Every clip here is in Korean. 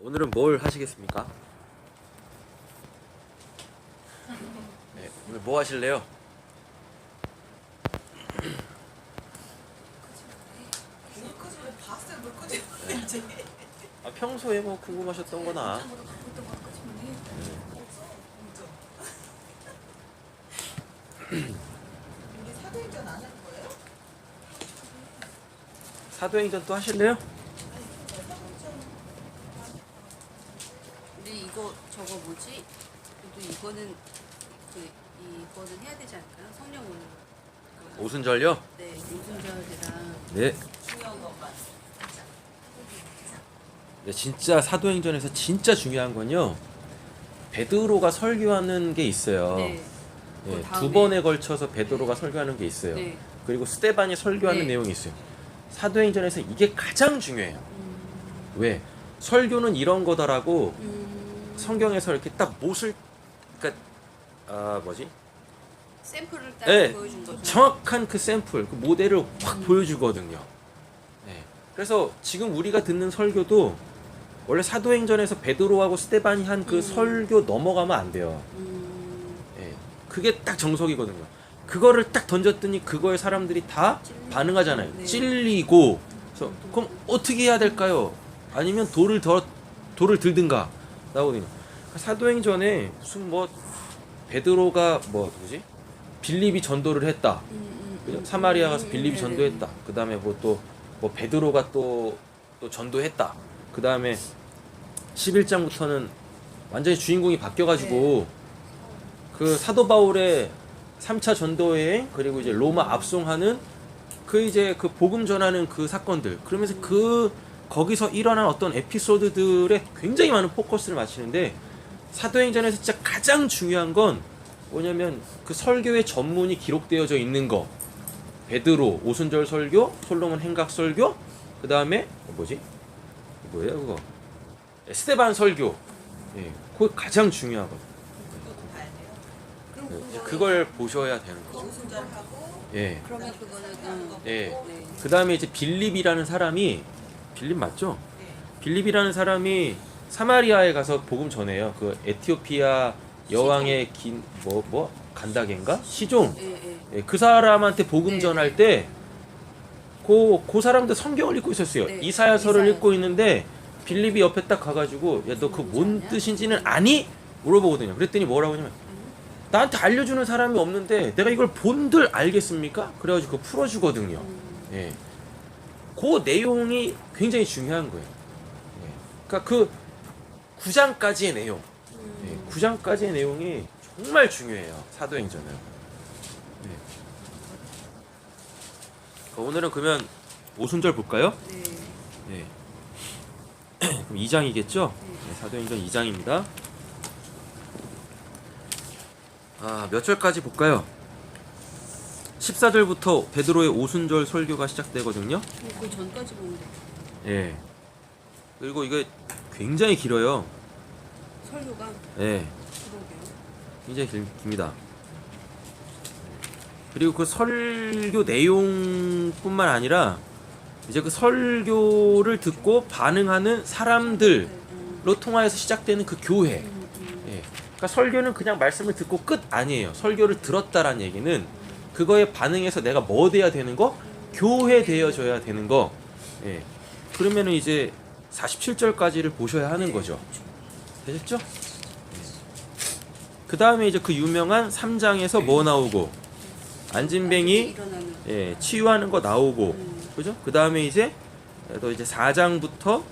오늘은 뭘 하시겠습니까? 네, 오늘 뭐 하실래요? 평소에 뭐 궁금하셨던 거나. 우리 사도행전 안 할 거예요? 사도행전 또 하실래요? 근데 이거 저거 뭐지? 그래도 이거는 이거는 해야 되지 않을까요? 성령 오는 거. 오순절요? 네, 오순절이랑 네. 중요한 것만. 네, 진짜 사도행전에서 진짜 중요한 건요. 베드로가 설교하는 게 있어요. 네. 예, 그 두 다음에. 번에 걸쳐서 베드로가 설교하는 게 있어요. 네. 그리고 스데반이 설교하는 네. 내용이 있어요. 사도행전에서 이게 가장 중요해요. 왜? 설교는 이런 거더라고. 성경에서 이렇게 딱 못을, 그러니까 뭐지? 샘플을 딱 네, 보여준 거죠. 정확한 그 샘플, 그 모델을 확 보여주거든요. 네. 그래서 지금 우리가 듣는 설교도 원래 사도행전에서 베드로하고 스데반이 한 그 설교 넘어가면 안 돼요. 예, 그게 딱 정석이거든요. 그거를 딱 던졌더니 그거에 사람들이 다 반응하잖아요. 네. 찔리고. 그래서 그럼 어떻게 해야 될까요? 아니면 돌을 들든가 나오거든요. 사도행전에 무슨 뭐 베드로가 뭐 뭐지? 빌립이 전도를 했다. 그죠? 사마리아 가서 빌립이 전도했다. 그 다음에 뭐 또 뭐 베드로가 또 전도했다. 그 다음에 11장부터는 완전히 주인공이 바뀌어가지고 그 사도 바울의 3차 전도여행 그리고 이제 로마 압송하는 그 이제 그 복음 전하는 그 사건들 그러면서 그 거기서 일어난 어떤 에피소드들에 굉장히 많은 포커스를 맞추는데 사도행전에서 진짜 가장 중요한 건 뭐냐면 그 설교의 전문이 기록되어져 있는 거 베드로 오순절 설교 솔로몬 행각 설교 그 다음에 뭐지 뭐예요 그거 스데반 설교 예 그거 가장 중요하거든요. 그것도 봐야 돼요. 그럼 예, 그걸 보셔야 되는 거죠. 오순절하고 예. 그러면 그거는 예. 네. 그 다음에 이제 빌립이라는 사람이 빌립 맞죠? 네. 빌립이라는 사람이 사마리아에 가서 복음 전해요. 그 에티오피아 여왕의 긴 뭐 간다겐가 시종. 예, 예. 예, 그 사람한테 복음 네, 전할 네. 때 그 사람도 성경을 읽고 있었어요. 네, 이사야서를 이사야. 읽고 있는데 빌립이 옆에 딱 가가지고 야 너 그 뭔 뜻인지는 아니? 물어보거든요. 그랬더니 뭐라고 하냐면 나한테 알려주는 사람이 없는데 내가 이걸 본들 알겠습니까? 그래가지고 그거 풀어주거든요. 예. 그 내용이 굉장히 중요한 거예요. 예. 그러니까 그 9장까지의 내용, 예. 9장까지의 내용이 정말 중요해요. 사도행전은. 예. 오늘은 그러면 오순절 볼까요? 네. 예. 그럼 2장이겠죠? 네, 사도행전 2장입니다. 몇 절까지 볼까요? 14절부터 베드로의 오순절 설교가 시작되거든요. 그 전까지 보면 돼. 예. 그리고 이게 굉장히 길어요. 설교가 예. 그러게요. 굉장히 깁니다. 그리고 그 설교 내용뿐만 아니라 이제 그 설교를 듣고 반응하는 사람들로 통하여서 시작되는 그 교회. 예. 그러니까 설교는 그냥 말씀을 듣고 끝 아니에요. 설교를 들었다라는 얘기는 그거에 반응해서 내가 뭐 돼야 되는 거? 교회 되어져야 되는 거. 예. 그러면은 이제 47절까지를 보셔야 하는 거죠. 되셨죠? 그 다음에 이제 그 유명한 3장에서 뭐 나오고 안진뱅이 일어나는 예, 치유하는 거 나오고 그죠? 그 다음에 이제 또 이제 4장부터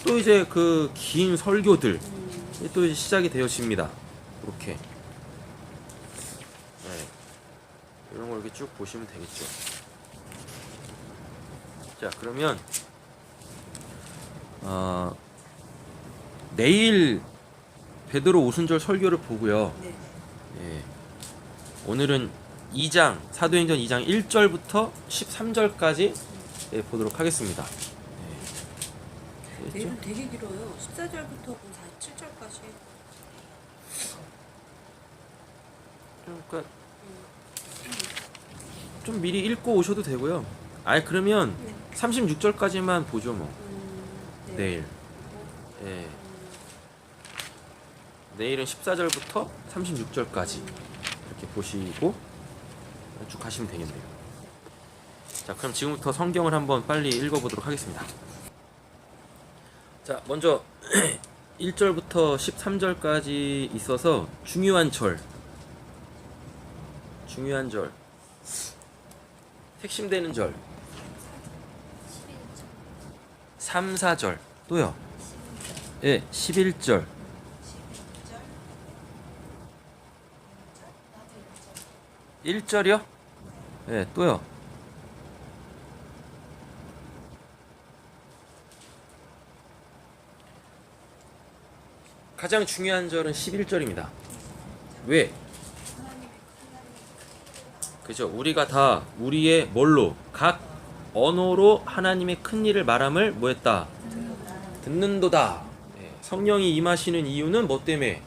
또 이제 그 긴 설교들 또 이제 시작이 되어집니다. 이렇게 이런 걸 이렇게 쭉 보시면 되겠죠. 자 그러면 내일 베드로 오순절 설교를 보고요. 네. 예, 오늘은 2장 사도행전 2장 1절부터 13절까지 보도록 하겠습니다. 예. 내일은 되게 길어요. 14절부터 7절까지. 그러니까 좀 미리 읽고 오셔도 되고요. 그러면 네. 36절까지만 보죠 뭐. 네. 내일. 예. 내일은 14절부터 36절까지 이렇게 보시고 쭉 가시면 되겠네요. 자, 그럼 지금부터 성경을 한번 빨리 읽어보도록 하겠습니다. 자, 먼저 1절부터 13절까지 있어서 중요한 절, 핵심되는 절, 3, 4절, 또요. 예, 11절, 1절이요? 예, 또요. 가장 중요한 절은 11절입니다. 왜? 그죠? 우리가 다 우리의 뭘로? 각 언어로 하나님의 큰 일을 말함을 뭐했다? 듣는도다. 예, 성령이 임하시는 이유는 뭐 때문에?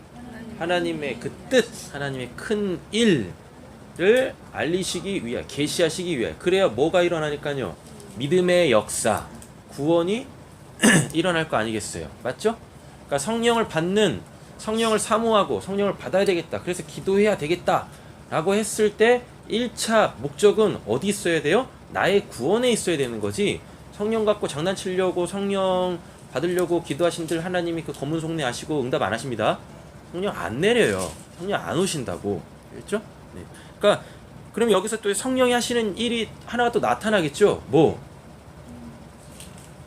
하나님의 그 뜻, 하나님의 큰 일을 알리시기 위하여, 계시하시기 위하여. 그래야 뭐가 일어나니까요? 믿음의 역사, 구원이 일어날 거 아니겠어요? 맞죠? 그러니까 성령을 받는, 성령을 사모하고 성령을 받아야 되겠다, 그래서 기도해야 되겠다 라고 했을 때 1차 목적은 어디 있어야 돼요? 나의 구원에 있어야 되는 거지. 성령 갖고 장난치려고 성령 받으려고 기도하신들 하나님이 그 검은 속내 아시고 응답 안 하십니다. 성령 안 내려요. 성령 안 오신다고. 알겠죠? 네. 그러니까 그럼 여기서 또 성령이 하시는 일이 하나가 또 나타나겠죠. 뭐?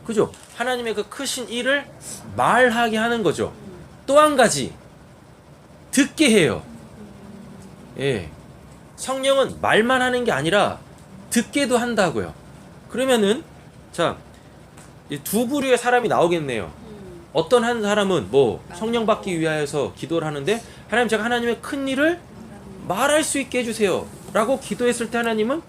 그죠? 하나님의 그 크신 일을 말하게 하는 거죠. 또 한 가지, 듣게 해요. 예. 성령은 말만 하는 게 아니라 듣게도 한다고요. 그러면은 자, 두 부류의 사람이 나오겠네요. 어떤 한 사람은 뭐 성령 받기 위하여서 기도를 하는데, 하나님 제가 하나님의 큰 일을 말할 수 있게 해주세요 라고 기도했을 때 하나님은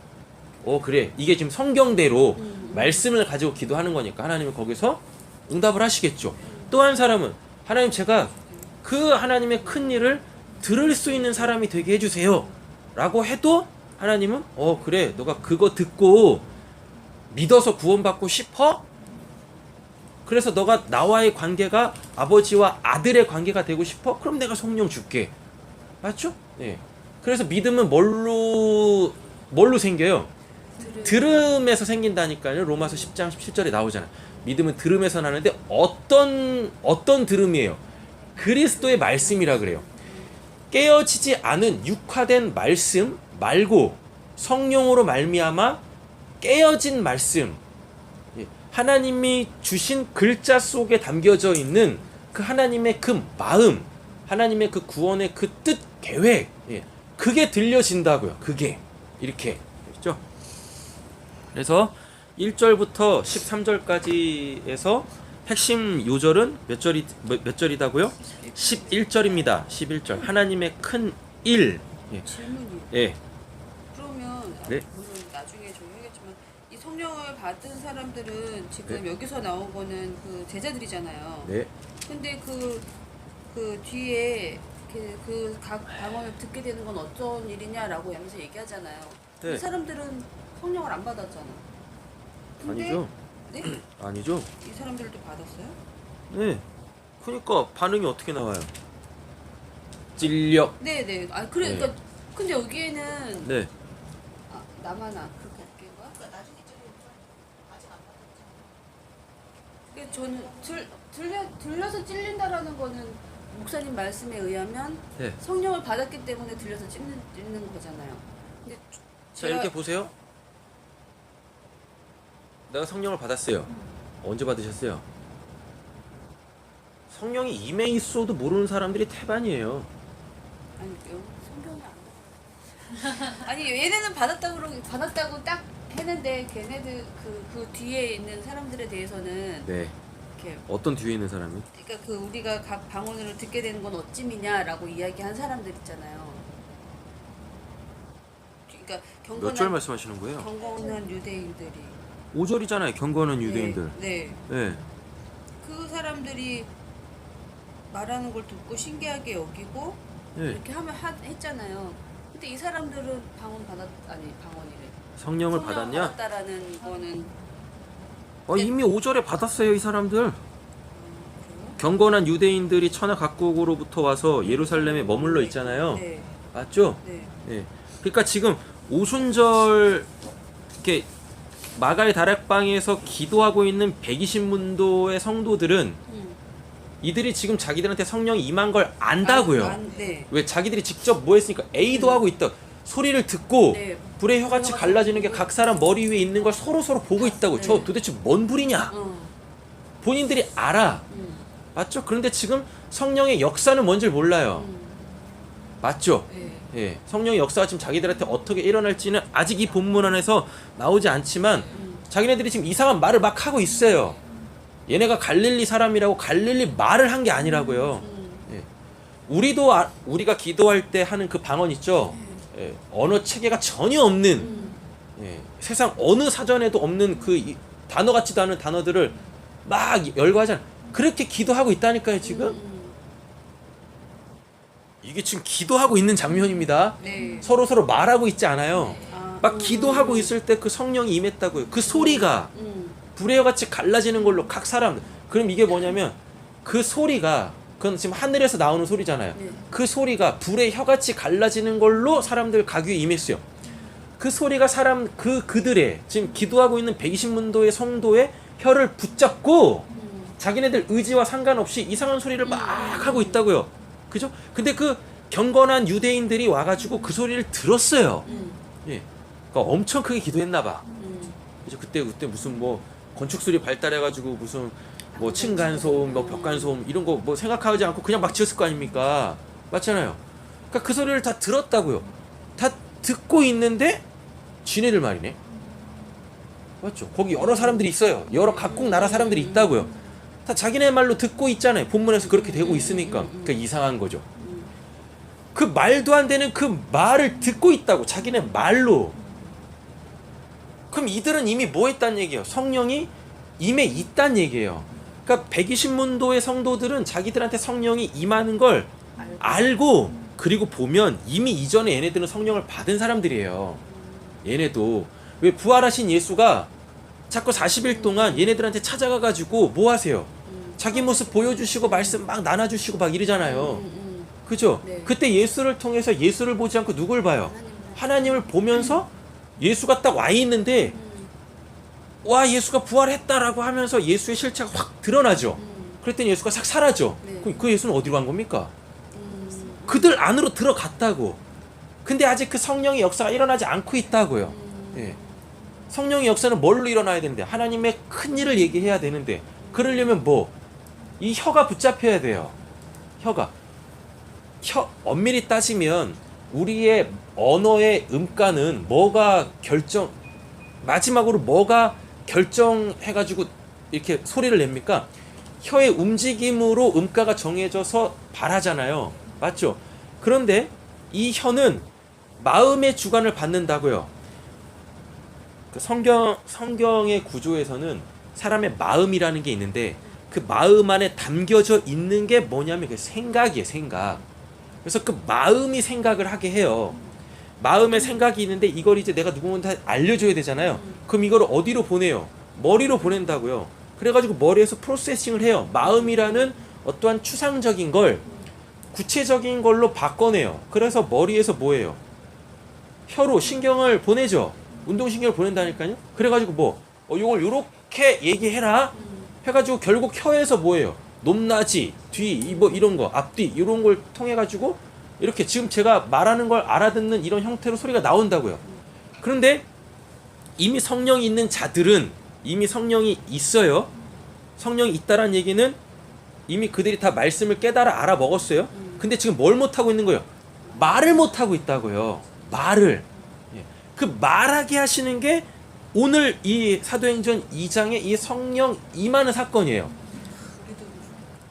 그래, 이게 지금 성경대로 말씀을 가지고 기도하는 거니까 하나님은 거기서 응답을 하시겠죠. 또 한 사람은 하나님 제가 그 하나님의 큰 일을 들을 수 있는 사람이 되게 해주세요 라고 해도 하나님은 그래, 너가 그거 듣고 믿어서 구원받고 싶어? 그래서 너가 나와의 관계가 아버지와 아들의 관계가 되고 싶어? 그럼 내가 성령 줄게. 맞죠? 네. 그래서 믿음은 뭘로 생겨요? 들음에서 생긴다니까요. 로마서 10장 17절에 나오잖아요. 믿음은 들음에서 나는데 어떤 들음이에요? 그리스도의 말씀이라 그래요. 깨어지지 않은 육화된 말씀 말고 성령으로 말미암아 깨어진 말씀, 하나님이 주신 글자 속에 담겨져 있는 그 하나님의 그 마음, 하나님의 그 구원의 그 뜻, 계획, 그게 들려진다고요. 그게 이렇게, 그렇죠? 그래서 1절부터 13절까지에서 핵심 요절은 몇 절이다고요? 11절입니다. 11절. 하나님의 큰 일. 질문이요. 예. 그러면 네. 물론 나중에 조용하겠지만 이 성령을 받은 사람들은 지금 네. 여기서 나온 거는 그 제자들이잖아요. 네. 근데 그 뒤에 그 각 방언을 듣게 되는 건 어떤 일이냐라고 하면서 얘기하잖아요. 네. 이 사람들은 성령을 안 받았잖아. 근데 아니죠. 네? 아니죠. 이 사람들도 받았어요? 네. 그러니까 반응이 어떻게 나와요? 찔려. 네네. 아 네. 그러니까 근데 여기에는 네. 나만 그렇게 느낀 거야? 그러니까 나중에 아직 안 받았잖아. 저는 들려서 찔린다라는 거는 목사님 말씀에 의하면 네. 성령을 받았기 때문에 들려서 찔는 거잖아요. 근데 자, 이렇게 보세요. 내가 성령을 받았어요. 언제 받으셨어요? 성령이 임해 있어도 모르는 사람들이 태반이에요. 아니요, 성경이 안. 아니 얘네는 받았다고 딱 했는데 걔네들 그 뒤에 있는 사람들에 대해서는 네. 이렇게 어떤 뒤에 있는 사람이? 그러니까 그 우리가 각 방언으로 듣게 되는 건 어찌미냐라고 이야기한 사람들 있잖아요. 그러니까 몇 절 말씀하시는 거예요? 경건한 유대인들이 5절이잖아요. 경건한 유대인들. 네. 네. 그 사람들이 말하는 걸 듣고 신기하게 여기고 네. 이렇게 했잖아요. 근데 이 사람들은 방언이래. 성령을 받았냐? 받았다라는 거는 이미 5절에 받았어요, 이 사람들. 그래요? 경건한 유대인들이 천하 각국으로부터 와서 예루살렘에 머물러 있잖아요. 네. 맞죠? 네. 예. 그러니까 지금 오순절 이렇게 마가의 다락방에서 기도하고 있는 120문도의 성도들은 이들이 지금 자기들한테 성령이 임한 걸 안다고요. 네. 왜 자기들이 직접 뭐 했으니까 A도 하고 있다. 소리를 듣고 네. 불의 혀같이 갈라지는 게 각 사람 머리 위에 있는 걸 서로 보고 있다고. 네. 저 도대체 뭔 불이냐? 본인들이 알아. 맞죠? 그런데 지금 성령의 역사는 뭔지 몰라요. 맞죠? 네. 예. 성령의 역사가 지금 자기들한테 어떻게 일어날지는 아직 이 본문 안에서 나오지 않지만 자기네들이 지금 이상한 말을 막 하고 있어요. 얘네가 갈릴리 사람이라고 갈릴리 말을 한 게 아니라고요. 예. 우리가 기도할 때 하는 그 방언 있죠? 예. 언어 체계가 전혀 없는 예. 세상 어느 사전에도 없는 그 단어 같지도 않은 단어들을 막 열거하잖아. 그렇게 기도하고 있다니까요, 지금. 이게 지금 기도하고 있는 장면입니다. 네. 서로 말하고 있지 않아요. 아, 막 기도하고 있을 때 그 성령이 임했다고요. 그 소리가 불의 혀같이 갈라지는 걸로 각 사람. 그럼 이게 뭐냐면 그 소리가 그건 지금 하늘에서 나오는 소리잖아요. 네. 그 소리가 불의 혀같이 갈라지는 걸로 사람들 가귀에 임했어요. 그 소리가 그들의 지금 기도하고 있는 120문도의 성도의 혀를 붙잡고 자기네들 의지와 상관없이 이상한 소리를 막 하고 있다고요. 그죠? 근데 그 경건한 유대인들이 와가지고 그 소리를 들었어요. 예. 그러니까 엄청 크게 기도했나 봐. 그죠? 그때 무슨 뭐 건축술이 발달해가지고 무슨 뭐 층간소음, 뭐 벽간소음 이런 거 뭐 생각하지 않고 그냥 막 지었을 거 아닙니까? 맞잖아요. 그러니까 그 소리를 다 들었다고요. 다 듣고 있는데 지네들 말이네. 맞죠? 거기 여러 사람들이 있어요. 여러 각국 나라 사람들이 있다고요. 다 자기네 말로 듣고 있잖아요. 본문에서 그렇게 되고 있으니까. 그러니까 이상한 거죠. 그 말도 안 되는 그 말을 듣고 있다고. 자기네 말로. 그럼 이들은 이미 뭐 했단 얘기예요? 성령이 임해 있단 얘기예요. 그러니까 120문도의 성도들은 자기들한테 성령이 임하는 걸 알고 그리고 보면 이미 이전에 얘네들은 성령을 받은 사람들이에요. 얘네도. 왜 부활하신 예수가 자꾸 40일 동안 얘네들한테 찾아가가지고 뭐 하세요? 자기 모습 보여주시고 말씀 막 나눠주시고 막 이러잖아요. 그죠? 네. 그때 예수를 통해서 예수를 보지 않고 누굴 봐요? 하나님을 보면서 예수가 딱 와 있는데 와 예수가 부활했다라고 하면서 예수의 실체가 확 드러나죠. 그랬더니 예수가 싹 사라져. 네. 그럼 그 예수는 어디로 간 겁니까? 그들 안으로 들어갔다고. 근데 아직 그 성령의 역사가 일어나지 않고 있다고요. 예. 성령의 역사는 뭘로 일어나야 되는데 하나님의 큰 일을 얘기해야 되는데 그러려면 뭐? 이 혀가 붙잡혀야 돼요. 혀가. 엄밀히 따지면 우리의 언어의 음가는 마지막으로 뭐가 결정해가지고 이렇게 소리를 냅니까? 혀의 움직임으로 음가가 정해져서 발하잖아요. 맞죠? 그런데 이 혀는 마음의 주관을 받는다고요. 그 성경의 구조에서는 사람의 마음이라는 게 있는데 그 마음 안에 담겨져 있는 게 뭐냐면 그 생각이에요. 생각. 그래서 그 마음이 생각을 하게 해요. 마음에 생각이 있는데 이걸 이제 내가 누구한테 알려줘야 되잖아요. 그럼 이걸 어디로 보내요? 머리로 보낸다고요. 그래가지고 머리에서 프로세싱을 해요. 마음이라는 어떠한 추상적인 걸 구체적인 걸로 바꿔내요. 그래서 머리에서 뭐예요? 혀로 신경을 보내죠. 운동신경을 보낸다니까요. 그래가지고 뭐 이걸 요렇게 얘기해라 해가지고 결국 혀에서 뭐예요? 높낮이, 뒤, 뭐 이런 거, 앞뒤 이런 걸 통해가지고 이렇게 지금 제가 말하는 걸 알아듣는 이런 형태로 소리가 나온다고요. 그런데 이미 성령이 있는 자들은 이미 성령이 있어요. 성령이 있다란 얘기는 이미 그들이 다 말씀을 깨달아 알아먹었어요. 근데 지금 뭘 못하고 있는 거예요? 말을 못하고 있다고요. 말을. 그 말하게 하시는 게 오늘 이 사도행전 2장의 이 성령 임하는 사건이에요.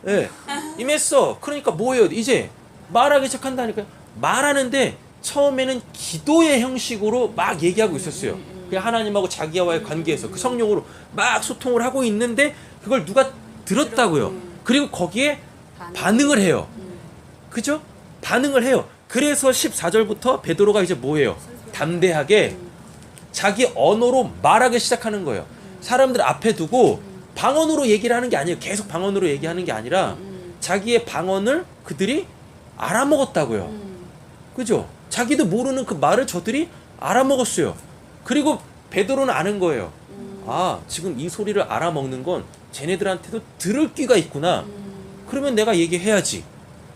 예. 임했어. 그러니까 뭐예요? 이제 말하기 시작한다니까요. 말하는데 처음에는 기도의 형식으로 막 얘기하고 있었어요. 그냥 하나님하고 자기와의 관계에서 그 성령으로 막 소통을 하고 있는데 그걸 누가 들었다고요. 그리고 거기에 반응을 해요. 그죠? 반응을 해요. 그래서 14절부터 베드로가 이제 뭐예요? 담대하게 자기 언어로 말하기 시작하는 거예요. 사람들 앞에 두고 방언으로 얘기를 하는 게 아니에요. 계속 방언으로 얘기하는 게 아니라 자기의 방언을 그들이 알아먹었다고요. 그죠? 자기도 모르는 그 말을 저들이 알아먹었어요. 그리고 베드로는 아는 거예요. 아, 지금 이 소리를 알아먹는 건 쟤네들한테도 들을 귀가 있구나. 그러면 내가 얘기해야지.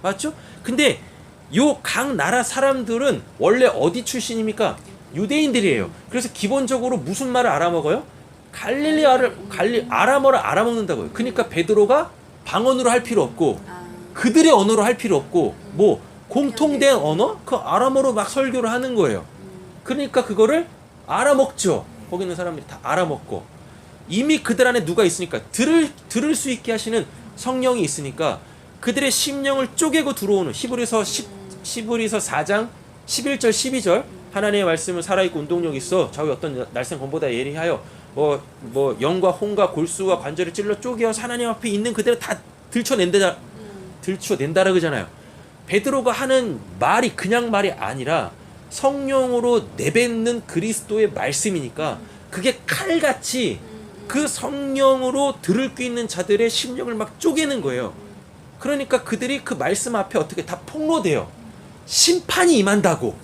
맞죠? 근데 요 각 나라 사람들은 원래 어디 출신입니까? 유대인들이에요. 그래서 기본적으로 무슨 말을 알아먹어요? 아람어를 알아먹는다고요. 그러니까 베드로가 방언으로 할 필요 없고 그들의 언어로 할 필요 없고 뭐 공통된 언어? 그 아람어로 막 설교를 하는 거예요. 그러니까 그거를 알아먹죠. 거기 있는 사람들이 다 알아먹고 이미 그들 안에 누가 있으니까 들을 수 있게 하시는 성령이 있으니까 그들의 심령을 쪼개고 들어오는 히브리서 4장 11절 12절 하나님의 말씀은 살아있고 운동력 있어 좌우 어떤 날쌘 검보다 예리하여 뭐 영과 혼과 골수와 관절을 찔러 쪼개어서 하나님 앞에 있는 그대로 다 들춰낸다라 그러잖아요. 베드로가 하는 말이 그냥 말이 아니라 성령으로 내뱉는 그리스도의 말씀이니까 그게 칼같이 그 성령으로 들을 수 있는 자들의 심령을 막 쪼개는 거예요. 그러니까 그들이 그 말씀 앞에 어떻게 다 폭로돼요. 심판이 임한다고.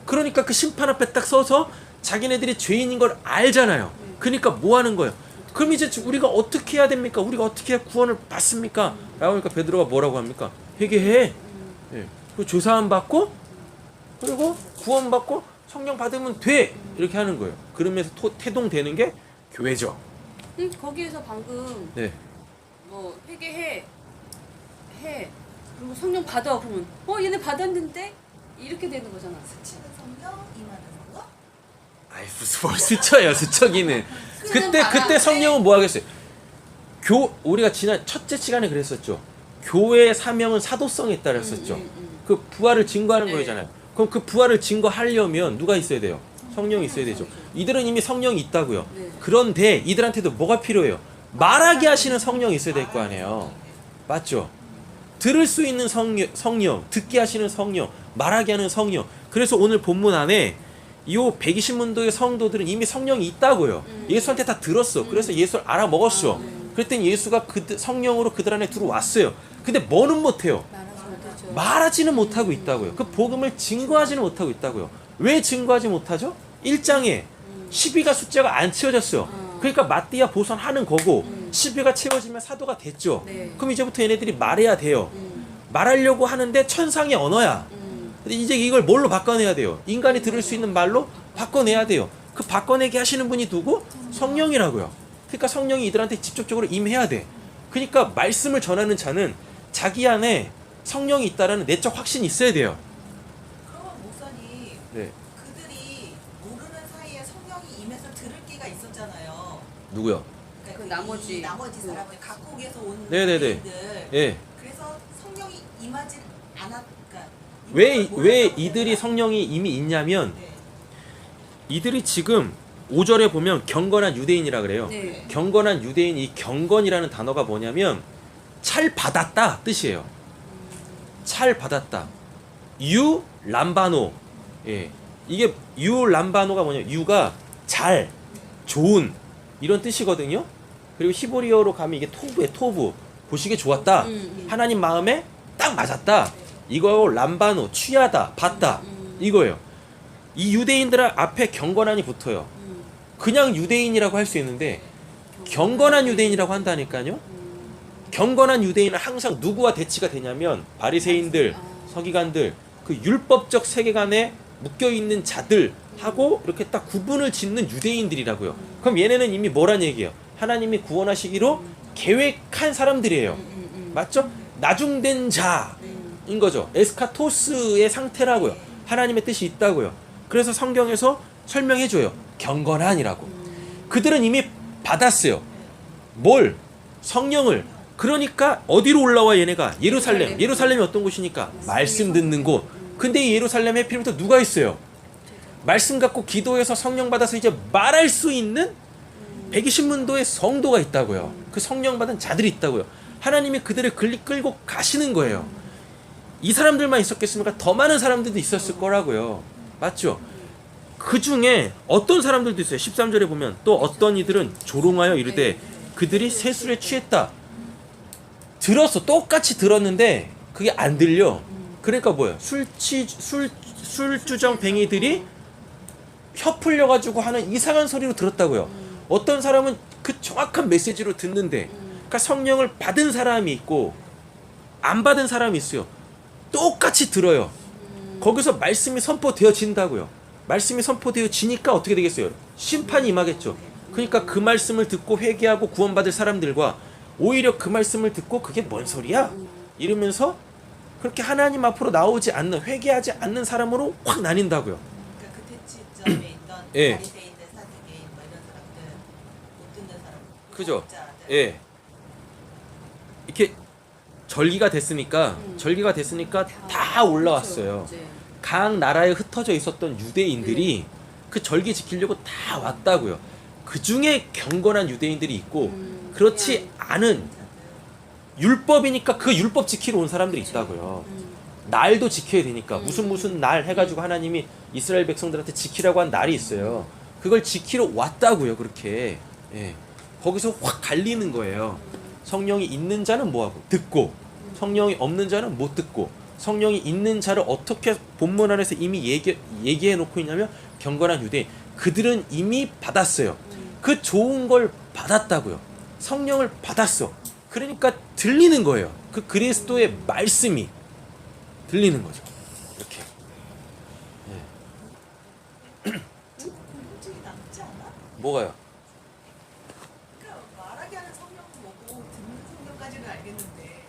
그러니까 그 심판 앞에 딱 서서 자기네들이 죄인인 걸 알잖아요. 그러니까 뭐 하는 거예요? 그럼 이제 우리가 어떻게 해야 됩니까? 우리가 어떻게 해야 구원을 받습니까? 라고 하니까 베드로가 뭐라고 합니까? 회개해. 예. 그 조사함 받고 그리고 구원 받고 성령 받으면 돼. 이렇게 하는 거예요. 그러면서 태동되는 게 교회죠. 거기에서 방금 네. 뭐 회개해 그리고 성령 받아 그러면 얘네 받았는데 이렇게 되는 거잖아. 스치는 성령, 임하는 성령? 아이 무슨 뭘 스쳐요 스쳐기는. 그때 성령은 뭐 하겠어요? 우리가 지난 첫째 시간에 그랬었죠. 교회의 사명은 사도성에 있다 그랬었죠. 그 부활을 증거하는 거잖아요. 그럼 그 부활을 증거하려면 누가 있어야 돼요? 성령이 있어야 되죠. 이들은 이미 성령이 있다고요. 그런데 이들한테도 뭐가 필요해요? 말하게 하시는 성령이 있어야 될 거 아니에요. 맞죠? 들을 수 있는 성령, 듣게 하시는 성령, 말하게 하는 성령. 그래서 오늘 본문 안에 이 120문도의 성도들은 이미 성령이 있다고요. 예수한테 다 들었어. 그래서 예수를 알아먹었어. 그랬더니 예수가 성령으로 그들 안에 들어왔어요. 근데 뭐는 못해요? 말하지는 못하고 있다고요. 그 복음을 증거하지는 못하고 있다고요. 왜 증거하지 못하죠? 1장에 12가 숫자가 안 채워졌어요. 그러니까 마띠아 보선하는 거고 12가 채워지면 사도가 됐죠. 네. 그럼 이제부터 얘네들이 말해야 돼요. 말하려고 하는데 천상의 언어야. 근데 이제 이걸 뭘로 바꿔내야 돼요? 인간이 들을 수 있는 말로 바꿔내야 돼요. 그 바꿔내게 하시는 분이 누구? 성령이라고요. 그러니까 성령이 이들한테 직접적으로 임해야 돼. 그러니까 말씀을 전하는 자는 자기 안에 성령이 있다라는 내적 확신이 있어야 돼요. 그러면 목사님, 네. 그들이 모르는 사이에 성령이 임해서 들을 기가 있었잖아요. 누구요? 그러니까 그 나머지 사람을 각국에서 온 네네네. 유대인들. 예. 그래서 성령이 임하지 않았. 그러니까 왜 이들이 성령이 이미 있냐면 네. 이들이 지금 5절에 보면 경건한 유대인이라 그래요. 네. 경건한 유대인, 이 경건이라는 단어가 뭐냐면 잘 받았다 뜻이에요. 잘 받았다. 유 람바노. 예. 이게 유 람바노가 뭐냐? 유가 잘, 좋은 이런 뜻이거든요. 그리고 히브리어로 가면 이게 토부에 토부. 보시기에 좋았다. 하나님 마음에 딱 맞았다. 이거 람바노, 취하다, 받다. 이거예요. 이 유대인들 앞에 경건한이 붙어요. 그냥 유대인이라고 할 수 있는데 경건한 유대인이라고 한다니까요. 경건한 유대인은 항상 누구와 대치가 되냐면 바리새인들, 서기관들, 그 율법적 세계관에 묶여있는 자들하고 이렇게 딱 구분을 짓는 유대인들이라고요. 그럼 얘네는 이미 뭐란 얘기예요? 하나님이 구원하시기로 계획한 사람들이에요. 맞죠? 나중된 자인 거죠. 에스카토스의 상태라고요. 하나님의 뜻이 있다고요. 그래서 성경에서 설명해줘요. 경건한이라고. 그들은 이미 받았어요. 뭘? 성령을. 그러니까 어디로 올라와 얘네가? 예루살렘. 예루살렘이 어떤 곳이니까? 말씀 듣는 곳. 근데 이 예루살렘 해필부터 누가 있어요? 말씀 갖고 기도해서 성령 받아서 이제 말할 수 있는 120문도의 성도가 있다고요. 그 성령 받은 자들이 있다고요. 하나님이 그들을 끌고 가시는 거예요. 이 사람들만 있었겠습니까? 더 많은 사람들도 있었을 거라고요. 맞죠? 그 중에 어떤 사람들도 있어요. 13절에 보면 또 어떤 이들은 조롱하여 이르되 그들이 세술에 취했다. 들었어. 똑같이 들었는데 그게 안 들려. 그러니까 뭐야? 술주정뱅이들이 혀 풀려가지고 하는 이상한 소리로 들었다고요. 어떤 사람은 그 정확한 메시지로 듣는데, 그러니까 성령을 받은 사람이 있고 안 받은 사람이 있어요. 똑같이 들어요. 거기서 말씀이 선포되어진다고요. 말씀이 선포되어지니까 어떻게 되겠어요? 심판이 임하겠죠. 그러니까 그 말씀을 듣고 회개하고 구원받을 사람들과 오히려 그 말씀을 듣고 그게 뭔 소리야? 이러면서 그렇게 하나님 앞으로 나오지 않는, 회개하지 않는 사람으로 확 나뉜다고요. 그러니까 그 대치점에 있던 예. 바리새인들, 사두개인 뭐 이런 사람들, 못 듣는 사람, 그죠? 무법자들. 예. 이렇게 절기가 됐으니까 다 올라왔어요. 그렇죠. 이제. 각 나라에 흩어져 있었던 유대인들이 그 절기 지키려고 다 왔다고요. 그 중에 경건한 유대인들이 있고 그렇지 않은 율법이니까 그 율법 지키러 온 사람들이 있다고요. 날도 지켜야 되니까 무슨 날 해가지고 하나님이 이스라엘 백성들한테 지키라고 한 날이 있어요. 그걸 지키러 왔다고요. 그렇게. 예. 거기서 확 갈리는 거예요. 성령이 있는 자는 뭐하고? 듣고. 성령이 없는 자는 못 듣고. 성령이 있는 자를 어떻게 본문 안에서 이미 얘기해 놓고 있냐면 경건한 유대인. 그들은 이미 받았어요. 그 좋은 걸 받았다고요. 성령을 받았어. 그러니까 들리는 거예요. 그 그리스도의 말씀이 들리는 거죠. 이렇게. 궁금증이 남지 않아? 뭐가요? 그러니까 말하게 하는 성령은 뭐고 듣는 성령까지는 알겠는데.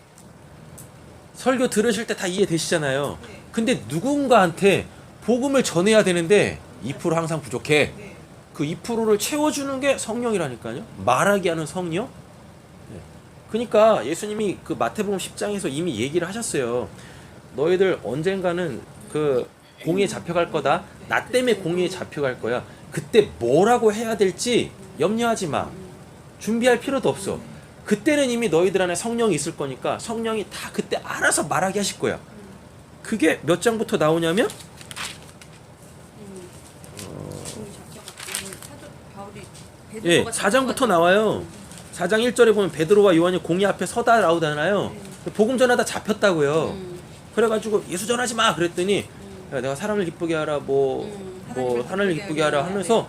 설교 들으실 때 다 이해되시잖아요. 네. 근데 누군가한테 복음을 전해야 되는데 2% 항상 부족해. 네. 그 2%를 채워주는 게 성령이라니까요. 말하게 하는 성령. 네. 그러니까 예수님이 그 마태복음 10장에서 이미 얘기를 하셨어요. 너희들 언젠가는 그 공의에 잡혀갈 거다. 나 때문에 공의에 잡혀갈 거야. 그때 뭐라고 해야 될지 염려하지 마. 준비할 필요도 없어. 그때는 이미 너희들 안에 성령이 있을 거니까 성령이 다 그때 알아서 말하게 하실 거야. 그게 몇 장부터 나오냐면 예, 4장부터 나와요. 4장 1절에 보면 베드로와 요한이 공의 앞에 서다 나오잖아요. 복음 전하다 잡혔다고요. 그래가지고 예수 전하지 마 그랬더니 야, 내가 사람을 기쁘게 하라 뭐 하나님을 기쁘게 하라 하면서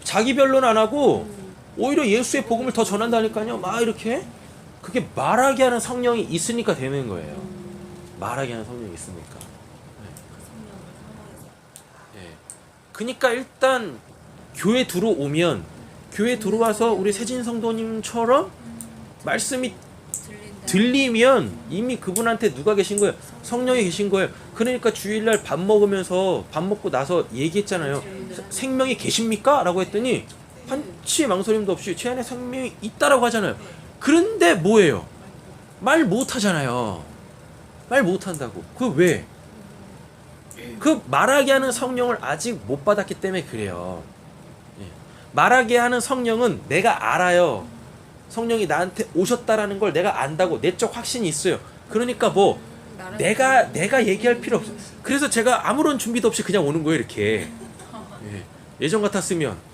자기 변론 안 하고 오히려 예수의 복음을 더 전한다니까요. 막 이렇게 그게 말하게 하는 성령이 있으니까 되는 거예요. 말하게 하는 성령이 있으니까. 그 성령을 사모해서. 예. 그러니까 일단 교회 들어오면 교회 들어와서 우리 세진 성도님처럼 말씀이 들리면 이미 그분한테 누가 계신 거예요? 성령이 계신 거예요. 그러니까 주일날 밥 먹으면서 밥 먹고 나서 얘기했잖아요. 생명이 계십니까? 라고 했더니 한치 망설임도 없이 제 안에 생명이 있다라고 하잖아요. 그런데 뭐예요? 말 못하잖아요. 말 못한다고. 그 왜? 그 말하게 하는 성령을 아직 못 받았기 때문에 그래요. 예. 말하게 하는 성령은 내가 알아요. 성령이 나한테 오셨다라는 걸 내가 안다고 내적 확신이 있어요. 그러니까 뭐 내가 얘기할 필요 없어. 그래서 제가 아무런 준비도 없이 그냥 오는 거예요. 이렇게. 예. 예전 같았으면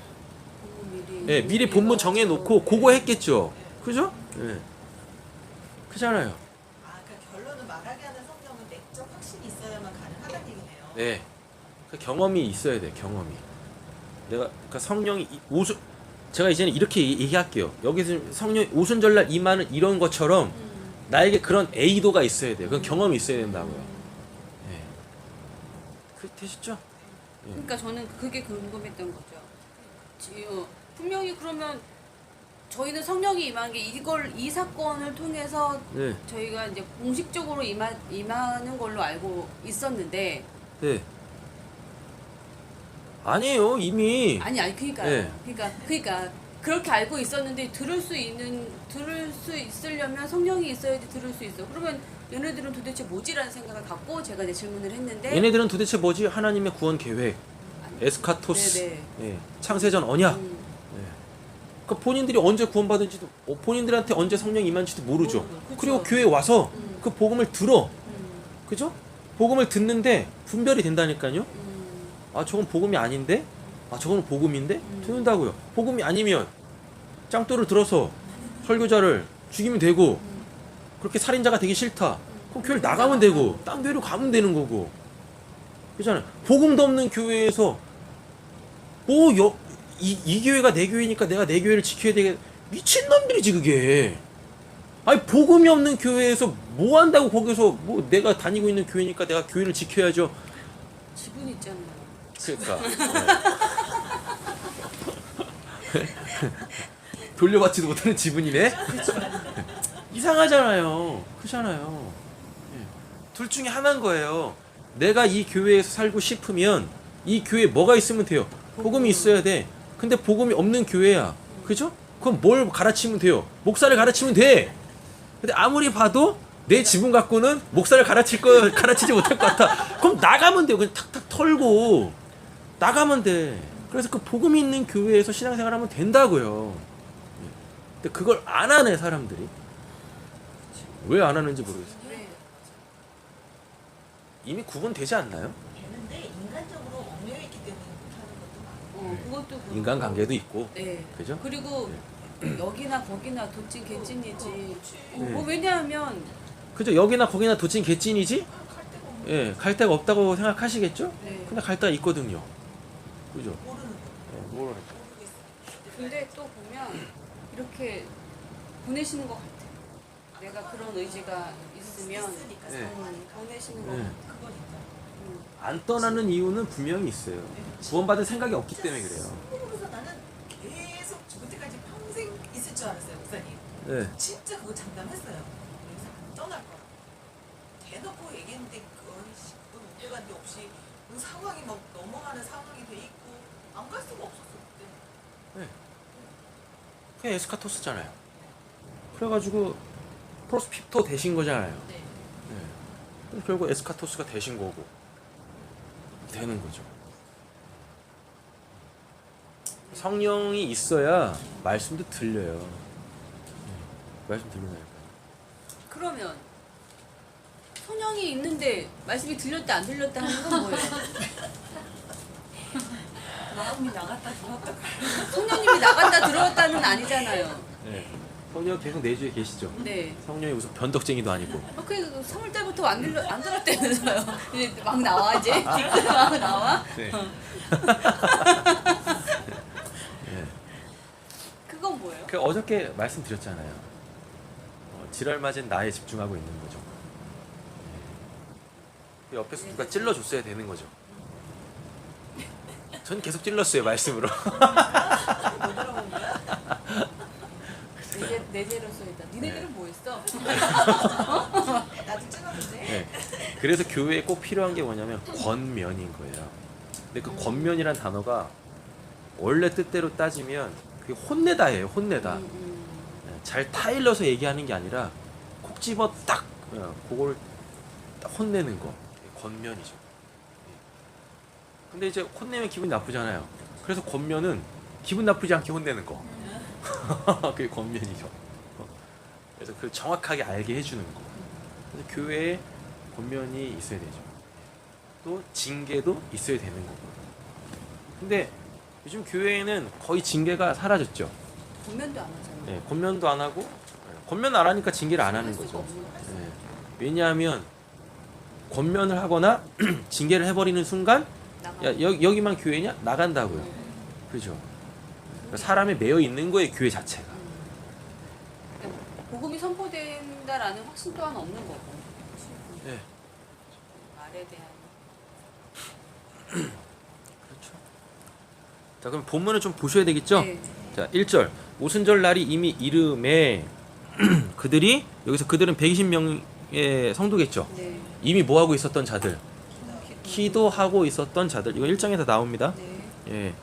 예, 미리 본문 정해놓고 그거 했겠죠. 그죠? 예. 그잖아요. 아, 그러니까 결론은 말하게 하는 성령은 내적 확신이 있어야만 가능하다는 얘기네요. 네. 그 경험이 있어야 돼. 경험이. 내가 그러니까 성령이 제가 이제는 이렇게 얘기할게요. 여기서 성령이 오순절날 임하는 이런 것처럼 나에게 그런 에이도가 있어야 돼요. 그런 경험이 있어야 된다고요. 네. 그 되시죠? 그러니까 저는 그게 궁금했던 거죠. 분명히 그러면 저희는 성령이 임한 게 이 사건을 통해서 네. 저희가 이제 공식적으로 임하는 걸로 알고 있었는데 네. 아니에요. 이미 아니 그러니까요. 네. 그러니까 그렇게 알고 있었는데 들을 수 있으려면 성령이 있어야지 들을 수 있어. 그러면 얘네들은 도대체 뭐지라는 생각을 갖고 제가 이제 질문을 했는데 얘네들은 도대체 뭐지? 하나님의 구원 계획, 에스카토스, 네네. 예. 창세전 언약. 그러니까 본인들이 언제 구원받은지도 본인들한테 언제 성령 임한지도 모르죠. 그쵸. 그리고 교회 와서 그 복음을 들어. 그죠? 복음을 듣는데 분별이 된다니까요. 아 저건 복음이 아닌데? 아 저건 복음인데? 듣는다고요. 복음이 아니면 짱돌을 들어서 설교자를 죽이면 되고 그렇게 살인자가 되기 싫다. 그럼 교회를 나가면 되고 딴 교회로 가면 되는 거고. 그렇잖아요. 복음도 없는 교회에서 이 교회가 내 교회니까 내가 내 교회를 지켜야 되겠. 미친놈들이지 그게. 아니 복음이 없는 교회에서 뭐 한다고 거기서 뭐 내가 다니고 있는 교회니까 내가 교회를 지켜야죠. 지분 있잖아요. 그러니까 돌려받지도 못하는 지분이네. 이상하잖아요. 그렇잖아요. 예. 둘 중에 하나인 거예요. 내가 이 교회에서 살고 싶으면 이 교회에 뭐가 있으면 돼요? 복음이 있어야 돼. 근데 복음이 없는 교회야. 그죠? 그럼 뭘 가르치면 돼요? 목사를 가르치면 돼. 근데 아무리 봐도 내 지분 갖고는 목사를 가르치지 못할 것 같아. 그럼 나가면 돼요. 그냥 탁탁 털고 나가면 돼. 그래서 그 복음이 있는 교회에서 신앙생활하면 된다고요. 근데 그걸 안 하네 사람들이. 왜 안 하는지 모르겠어요. 네. 이미 구분되지 않나요? 되는데 인간적으로 얽매여있기 때문에 못하는 것도 많고. 그것도 그렇고. 인간관계도 있고. 네. 그죠? 그리고 여기나 거기나 도찐 개찐이지. 네. 뭐 왜냐하면 그죠? 여기나 거기나 도찐 개찐이지? 갈 데가 없는 예, 갈 데가 없다고 생각하시겠죠? 네. 근데 갈 데가 있거든요. 그죠? 모르는 거. 예, 모르겠죠. 모르겠어. 근데 또 보면 이렇게 보내시는 것 같아. 내가 그런 의지가 있으면 있으니까 네. 보내시는 것 네. 같아. 그거니까. 안 떠나는 이유는 분명히 있어요. 구원받을 생각이 없기 때문에 그래요. 그래서 나는 계속 죽을 때까지 평생 있을 줄 알았어요, 목사님. 네. 진짜 그거 장담했어요. 그래서 안 떠날 거라. 대놓고 얘기했는데 그건 오대간데 없이 그 상황이 막 넘어가는 상황이 돼 있고 안 갈 수가 없었어 그때. 그냥 에스카토스잖아요. 그래가지고 프로스피토 되신 거잖아요. 네. 네. 그래서 결국 에스카토스가 되신 거고 되는 거죠. 성령이 있어야 말씀도 들려요. 말씀 들리나요? 그러면 성령이 있는데 말씀이 들렸다 안 들렸다 하는 건 뭐예요? 마음이 나갔다 들어왔다. 성령님이 나갔다 들어왔다는 아니잖아요. 네. 성령 계속 내주에 계시죠. 네. 성령이 무슨 변덕쟁이도 아니고. 그 3월달부터 안 들었다면서요. 이제 막 나와 이제 뒤끝 막 나와. 네. 네. 그건 뭐예요? 그 어저께 말씀드렸잖아요. 지랄 맞은 나에 집중하고 있는 거죠. 그 옆에서 누가 찔러줬어야 되는 거죠. 전 계속 찔렀어요 말씀으로. 못 들어본 거야? 내재로서이다. 니네들은 뭐 했어? 나도 찔렀는데. 네. 그래서 교회에 꼭 필요한 게 뭐냐면 권면인 거예요. 근데 그 권면이란 단어가 원래 뜻대로 따지면 그게 혼내다예요. 혼내다. 잘 타일러서 얘기하는 게 아니라 콕 집어 딱 그걸 딱 혼내는 거. 그게 권면이죠. 근데 이제 혼내면 기분이 나쁘잖아요. 그래서 권면은 기분 나쁘지 않게 혼내는 거. 그게 권면이죠. 그래서 그걸 정확하게 알게 해주는 거. 그래서 교회에 권면이 있어야 되죠. 또 징계도 있어야 되는 거고. 근데 요즘 교회에는 거의 징계가 사라졌죠. 권면도 안 하잖아. 네, 권면도 안 하고 권면 안 하니까 징계를 안 하는 거죠. 네. 왜냐하면 권면을 하거나 징계를 해버리는 순간 야, 여기만 교회냐? 나간다고요. 그죠? 사람이 매여 있는 거예요, 교회 자체가. 복음이 선포된다라는 확신 또한 없는 거고. 네. 말에 대한. 그렇죠. 자, 그럼 본문을 좀 보셔야 되겠죠? 네. 자, 1절. 오순절 날이 이미 이름에 그들은 120명의 성도겠죠. 네. 이미 뭐 하고 있었던 자들? 기도하고 있었던 자들. 이거 1장에서 나옵니다. 네. 예.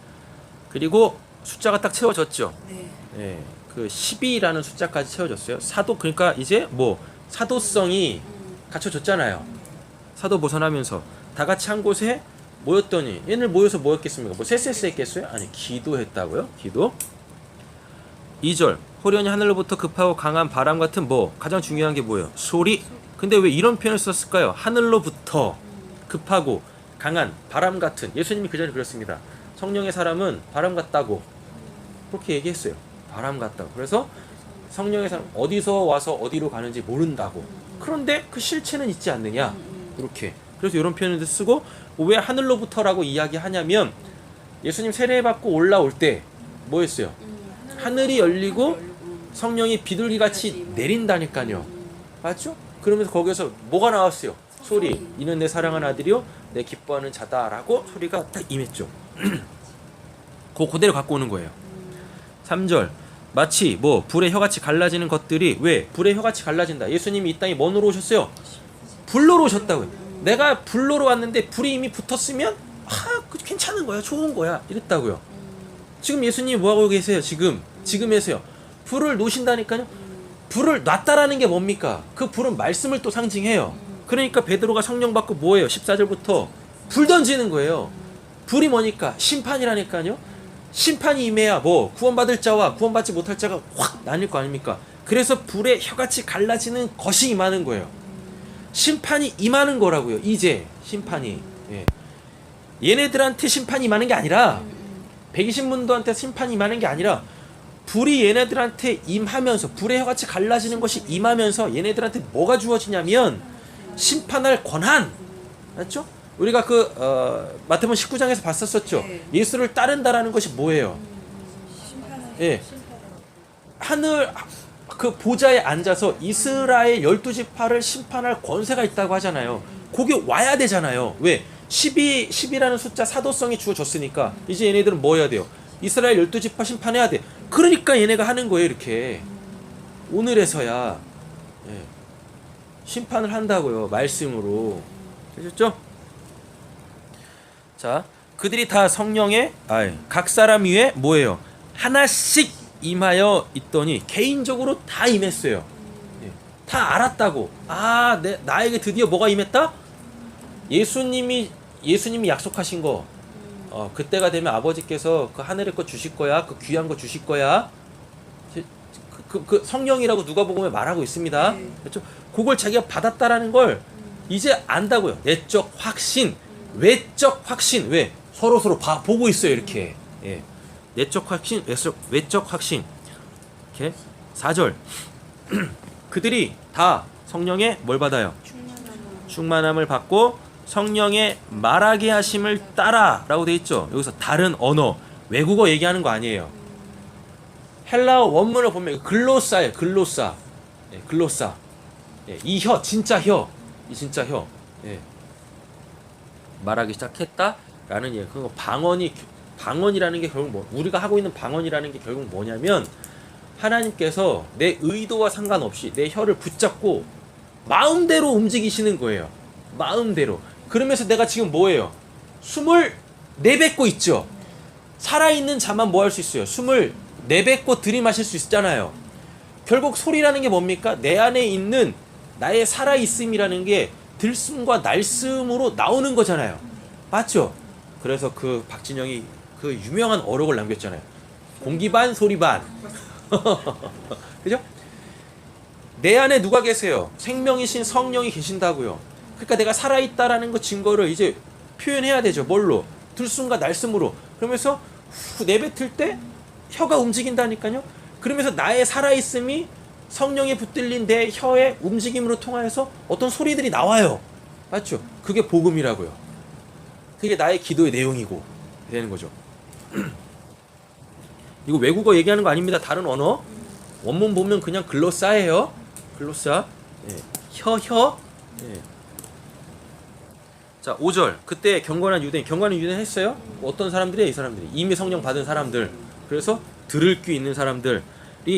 그리고 숫자가 딱 채워졌죠. 네. 예. 그 12라는 숫자까지 채워졌어요. 사도 그러니까 이제 뭐 사도성이 갖춰졌잖아요. 사도 보선하면서 다 같이 한 곳에 모였더니 얘들 모여서 뭐 했겠습니까? 뭐 세세스 했겠어요? 아니, 기도했다고요? 기도. 2절. 호련히 하늘로부터 급하고 강한 바람 같은 뭐 가장 중요한 게 뭐예요? 소리. 근데 왜 이런 표현을 썼을까요? 하늘로부터 급하고 강한 바람 같은. 예수님이 그 전에 그랬습니다. 성령의 사람은 바람 같다고 그렇게 얘기했어요. 바람 같다고. 그래서 성령의 사람 어디서 와서 어디로 가는지 모른다고. 그런데 그 실체는 있지 않느냐. 이렇게. 그래서 이런 표현을 쓰고 왜 하늘로부터라고 이야기하냐면 예수님 세례받고 올라올 때 뭐 했어요? 하늘이 열리고 성령이 비둘기같이 내린다니까요. 맞죠? 그러면서 거기서 뭐가 나왔어요? 소리. 이는 내 사랑하는 아들이요 내 기뻐하는 자다라고 소리가 딱 임했죠. 그대로 갖고 오는 거예요. 3절 마치 뭐 불의 혀같이 갈라지는 것들이 왜 불의 혀같이 갈라진다. 예수님이 이 땅에 뭐로 오셨어요? 불로로 오셨다고요. 내가 불로로 왔는데 불이 이미 붙었으면 괜찮은 거야, 좋은 거야 이랬다고요. 지금 예수님이 뭐하고 계세요? 지금에서요 불을 놓으신다니까요. 불을 놨다라는 게 뭡니까? 그 불은 말씀을 또 상징해요. 그러니까 베드로가 성령 받고 뭐예요? 14절부터 불 던지는 거예요. 불이 뭐니까? 심판이라니까요. 심판이 임해야 뭐 구원받을 자와 구원받지 못할 자가 확 나뉠 거 아닙니까? 그래서 불에 혀같이 갈라지는 것이 임하는 거예요. 심판이 임하는 거라고요. 이제 심판이. 예. 얘네들한테 심판이 임하는 게 아니라 120문도한테 심판이 임하는 게 아니라 불이 얘네들한테 임하면서 불의 혀같이 갈라지는 것이 임하면서 얘네들한테 뭐가 주어지냐면 심판할 권한. 맞죠? 우리가 마태복음 19장에서 봤었죠. 네. 예수를 따른다라는 것이 뭐예요? 예. 하늘 그 보좌에 앉아서 이스라엘 12지파를 심판할 권세가 있다고 하잖아요. 거기 와야 되잖아요. 왜? 10이라는 숫자 사도성이 주어졌으니까 이제 얘네들은 뭐 해야 돼요? 이스라엘 12지파 심판해야 돼. 그러니까 얘네가 하는 거예요. 이렇게 오늘에서야 예. 심판을 한다고요. 말씀으로. 되셨죠? 자, 그들이 다 성령의 각 사람 위에 뭐예요? 하나씩 임하여 있더니 개인적으로 다 임했어요. 예. 다 알았다고. 나에게 드디어 뭐가 임했다? 예수님이 약속하신 거. 그때가 되면 아버지께서 그 하늘의 것 주실 거야. 그 귀한 거 주실 거야. 그 성령이라고 누가복음에 말하고 있습니다. 그렇죠? 그걸 자기가 받았다라는 걸 이제 안다고요. 내적 확신, 외적 확신. 왜? 서로 보고 있어요. 이렇게. 예. 내적 확신, 외적 확신. 이렇게 4절. 그들이 다 성령의 뭘 받아요? 충만함을 받고 성령의 말하게 하심을 따라라고 돼 있죠. 여기서 다른 언어, 외국어 얘기하는 거 아니에요. 헬라어 원문을 보면 글로사예요. 글로사. 예, 글로사. 예, 이 혀, 진짜 혀. 이 진짜 혀. 예. 말하기 시작했다라는 얘기. 그 방언이라는 게 결국 우리가 하고 있는 방언이라는 게 결국 뭐냐면 하나님께서 내 의도와 상관없이 내 혀를 붙잡고 마음대로 움직이시는 거예요. 마음대로. 그러면서 내가 지금 뭐예요? 숨을 내뱉고 있죠. 살아있는 자만 뭐 할 수 있어요? 숨을 내뱉고 들이마실 수 있잖아요. 결국 소리라는 게 뭡니까? 내 안에 있는 나의 살아있음이라는 게 들숨과 날숨으로 나오는 거잖아요. 맞죠? 그래서 그 박진영이 그 유명한 어록을 남겼잖아요. 공기 반 소리 반. 그죠? 내 안에 누가 계세요? 생명이신 성령이 계신다고요. 그러니까 내가 살아있다라는 거 증거를 이제 표현해야 되죠. 뭘로? 들숨과 날숨으로. 그러면서 내뱉을 때 혀가 움직인다니까요. 그러면서 나의 살아있음이 성령에 붙들린 내 혀의 움직임으로 통하여서 어떤 소리들이 나와요. 맞죠? 그게 복음이라고요. 그게 나의 기도의 내용이고 되는 거죠. 이거 외국어 얘기하는 거 아닙니다. 다른 언어. 원문 보면 그냥 글로사예요. 글로사. 예. 혀. 예. 자, 5절. 그때 경건한 유대인 했어요? 어떤 사람들이에요? 이 사람들이 이미 성령 받은 사람들. 그래서 들을 귀 있는 사람들이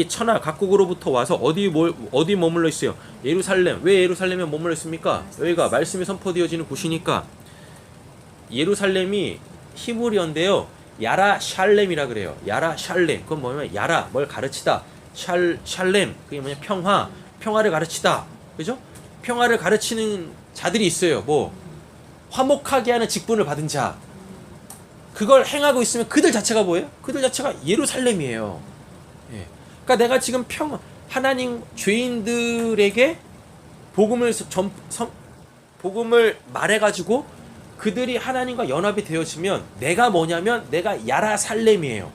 천하 각국으로부터 와서 어디 머물러 있어요? 예루살렘. 왜 예루살렘에 머물러 있습니까? 여기가 말씀이 선포되어지는 곳이니까. 예루살렘이 히브리어인데요. 야라 샬렘이라 그래요. 야라 샬렘. 그건 뭐냐면 야라 뭘 가르치다. 샬렘. 그게 뭐냐? 평화를 가르치다. 그죠? 평화를 가르치는 자들이 있어요. 뭐 화목하게 하는 직분을 받은 자. 그걸 행하고 있으면 그들 자체가 뭐예요? 그들 자체가 예루살렘이에요. 예. 그러니까 내가 지금 하나님 죄인들에게 복음을 말해가지고 그들이 하나님과 연합이 되어지면 내가 뭐냐면 내가 야라살렘이에요.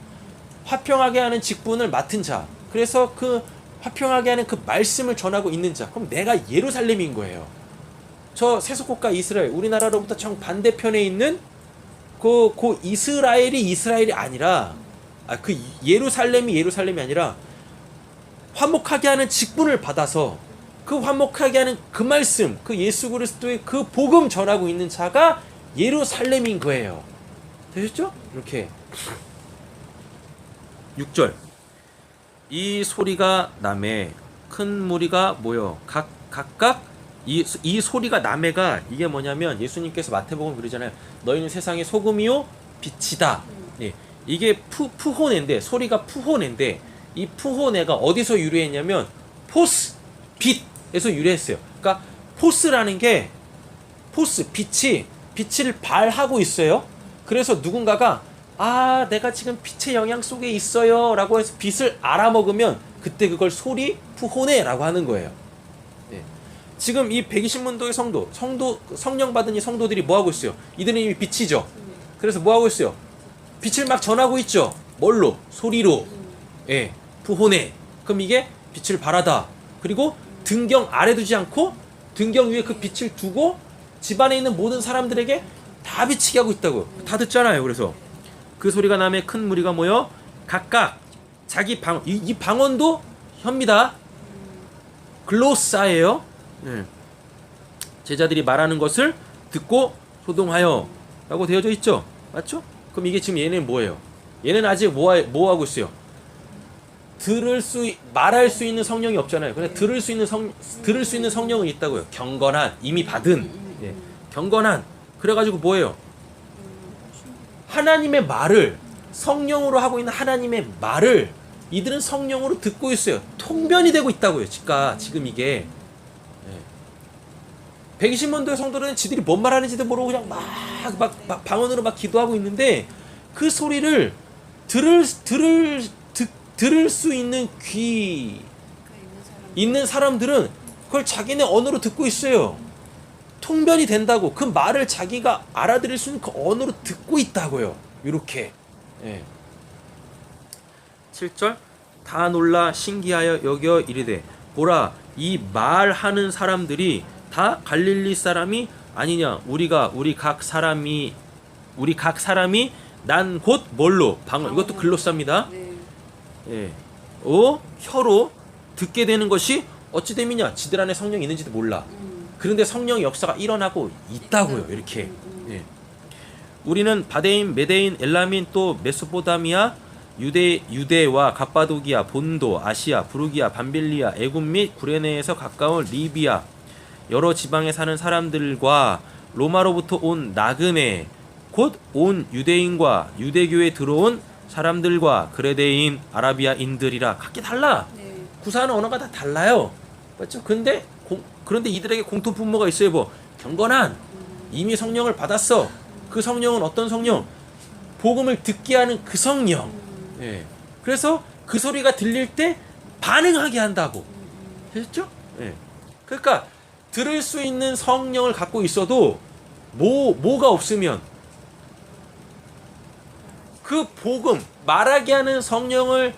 화평하게 하는 직분을 맡은 자. 그래서 그 화평하게 하는 그 말씀을 전하고 있는 자. 그럼 내가 예루살렘인 거예요. 저 세속국가 이스라엘, 우리나라로부터 정반대편에 있는 그 이스라엘이 아니라, 그 예루살렘이 아니라 화목하게 하는 직분을 받아서 그 화목하게 하는 그 말씀, 그 예수 그리스도의 그 복음 전하고 있는 자가 예루살렘인 거예요. 되셨죠? 이렇게 6절 이 소리가 나매 큰 무리가 모여 각각 이 소리가 나매가 이게 뭐냐면 예수님께서 마태복음 그러잖아요. 너희는 세상의 소금이요 빛이다. 예, 이게 푸호네인데 소리가 푸호네인데 이 푸호네가 어디서 유래했냐면 포스 빛에서 유래했어요. 그러니까 포스라는 게 빛을 발하고 있어요. 그래서 누군가가 내가 지금 빛의 영향 속에 있어요 라고 해서 빛을 알아먹으면 그때 그걸 소리 푸호네라고 하는 거예요. 네. 지금 이 120문도의 성령 받은 이 성도들이 뭐하고 있어요? 이들은 이미 빛이죠. 그래서 뭐하고 있어요? 빛을 막 전하고 있죠. 뭘로? 소리로. 예, 푸호네. 그럼 이게 빛을 발하다. 그리고 등경 아래 두지 않고 등경 위에 그 빛을 두고 집안에 있는 모든 사람들에게 다 비치게 하고 있다고. 다 듣잖아요. 그래서 그 소리가 나매 큰 무리가 모여 각각 자기 방언, 이 방언도 혀입니다. 글로사예요. 네. 제자들이 말하는 것을 듣고 소동하여 라고 되어져 있죠. 맞죠? 그럼 이게 지금 얘는 뭐예요? 얘는 아직 뭐 하고 있어요? 말할 수 있는 성령이 없잖아요. 그냥 들을 수 있는 성령은 있다고요. 경건한, 이미 받은. 예. 경건한. 그래가지고 뭐예요? 하나님의 말을, 성령으로 하고 있는 하나님의 말을 이들은 성령으로 듣고 있어요. 통변이 되고 있다고요. 지금 이게. 120문도의 성도들은 지들이 뭔 말하는지도 모르고 그냥 막 방언으로 막 기도하고 있는데 그 소리를 들을 수 있는 귀 있는 사람들은 그걸 자기네 언어로 듣고 있어요. 통변이 된다고. 그 말을 자기가 알아들을 수 있는 그 언어로 듣고 있다고요. 이렇게. 예. 7절 다 놀라 신기하여 여겨 이르되 보라 이 말하는 사람들이 다 갈릴리 사람이 아니냐. 우리 각 사람이 난 곧 뭘로 방언. 이것도 글로사입니다. 네. 예. 혀로 듣게 되는 것이 어찌 됨이냐. 지들 안에 성령이 있는지도 몰라. 그런데 성령의 역사가 일어나고 있다고요. 이렇게. 예. 우리는 바데인, 메데인, 엘라민 또 메소포타미아, 유대와 갑바도기아, 본도, 아시아, 부르기아, 밤빌리아, 애굽 및 구레네에서 가까운 리비아 여러 지방에 사는 사람들과 로마로부터 온 나그네 곧 온 유대인과 유대교에 들어온 사람들과 그레데인, 아라비아인들이라 각기 달라. 네. 구사하는 언어가 다 달라요. 맞죠? 그런데 이들에게 공통 분모가 있어요. 뭐 경건한, 이미 성령을 받았어. 그 성령은 어떤 성령? 복음을 듣게 하는 그 성령. 예. 그래서 그 소리가 들릴 때 반응하게 한다고. 됐죠? 예. 그러니까 들을 수 있는 성령을 갖고 있어도 뭐가 없으면 그 복음 말하게 하는 성령을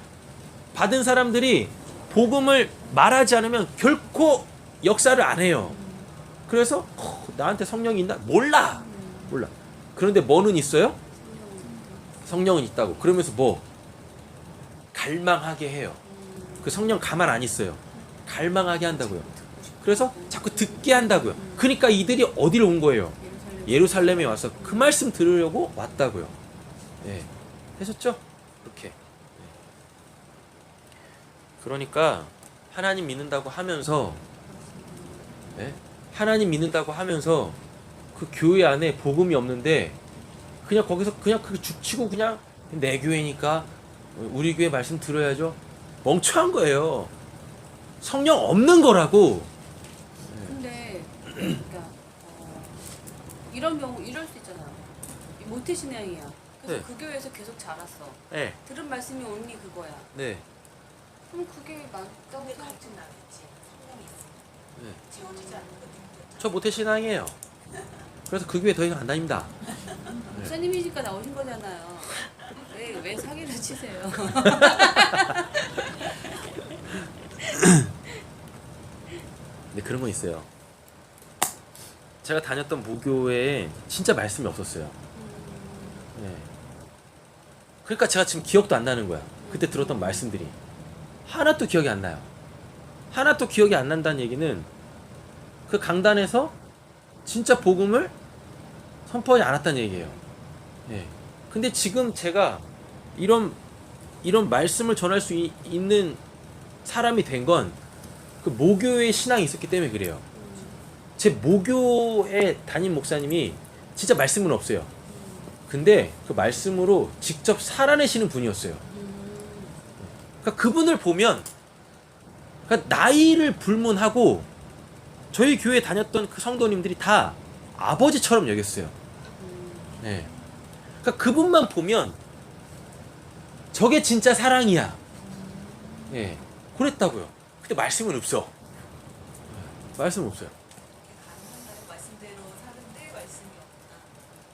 받은 사람들이 복음을 말하지 않으면 결코 역사를 안 해요. 그래서 나한테 성령이 있나? 몰라. 그런데 뭐는 있어요? 성령은 있다고. 그러면서 뭐? 갈망하게 해요. 그 성령 가만 안 있어요. 갈망하게 한다고요. 그래서 자꾸 듣게 한다고요. 그러니까 이들이 어디로 온 거예요? 예루살렘에 와서 그 말씀 들으려고 왔다고요. 예. 되셨죠? 이렇게. 그러니까 하나님 믿는다고 하면서 그 교회 안에 복음이 없는데 그냥 거기서 그냥 그 죽치고 그냥 내 교회니까 우리 교회 말씀 들어야죠. 멍청한 거예요. 성령 없는 거라고. 근데 그러니까 이런 경우 이럴 수 있잖아. 모태신앙이야. 그래서 네. 그 교회에서 계속 자랐어. 네. 들은 말씀이 온리 그거야. 네. 그럼 그게 맞다고 근데 생각. 같은 나겠지. 성령이 있으면 네. 채워지지 않거든. 저 모태신앙이에요. 그래서 그 교회 더 이상 안 다닙니다. 목사님이니까 나오신 거잖아요. 왜 사기를 치세요? 그런 거 있어요. 제가 다녔던 모교에 진짜 말씀이 없었어요. 예. 그러니까 제가 지금 기억도 안 나는 거야. 그때 들었던 말씀들이 하나도 기억이 안 나요. 하나도 기억이 안 난다는 얘기는 그 강단에서 진짜 복음을 선포하지 않았다는 얘기예요. 예. 근데 지금 제가 이런 말씀을 전할 수 있는 사람이 된 건 그 모교의 신앙이 있었기 때문에 그래요. 제 모교에 담임 목사님이 진짜 말씀은 없어요. 근데 그 말씀으로 직접 살아내시는 분이었어요. 그러니까 그분을 보면 그러니까 나이를 불문하고 저희 교회에 다녔던 그 성도님들이 다 아버지처럼 여겼어요. 네. 그러니까 그분만 보면 저게 진짜 사랑이야. 예. 그랬다고요. 근데 말씀은 없어. 말씀 없어요. 가능한 말씀대로 사는데 말씀이 없다.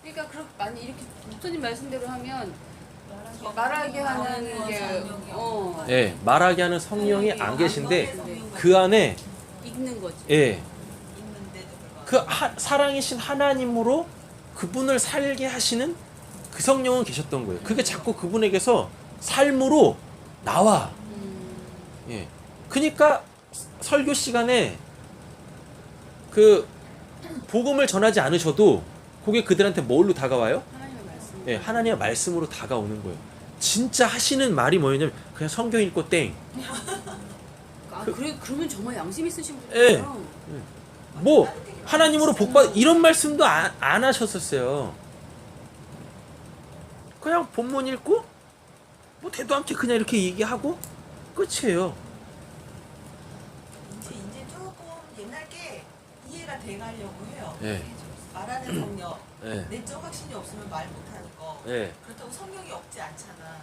그러니까 만약 이렇게 목사님 말씀대로 하면 말하게 하는 게 예, 말하게 하는 성령이 안 계신데 그 안에 읽는 거지. 예, 있는데도 불구하고 그 사랑이신 하나님으로 그분을 살게 하시는 그 성령은 계셨던 거예요. 그게 자꾸 그분에게서 삶으로 나와. 예. 그러니까 설교 시간에 그 복음을 전하지 않으셔도 그게 그들한테 뭘로 다가와요? 하나님의 말씀. 예, 하나님의 말씀으로 다가오는 거예요. 진짜 하시는 말이 뭐냐면 그냥 성경 읽고 땡. 그러면 정말 양심 있으신 예. 분이에요. 뭐 하나님으로 복받 이런 말씀도 안 하셨었어요. 그냥 본문 읽고 뭐 대도 않게 그냥 이렇게 얘기하고 끝이에요. 이제 조금 옛날 게 이해가 돼가려고 해요. 예. 말하는 성령, 예. 내적 확신이 없으면 말 못하는 거. 예. 그렇다고 성령이 없지 않잖아.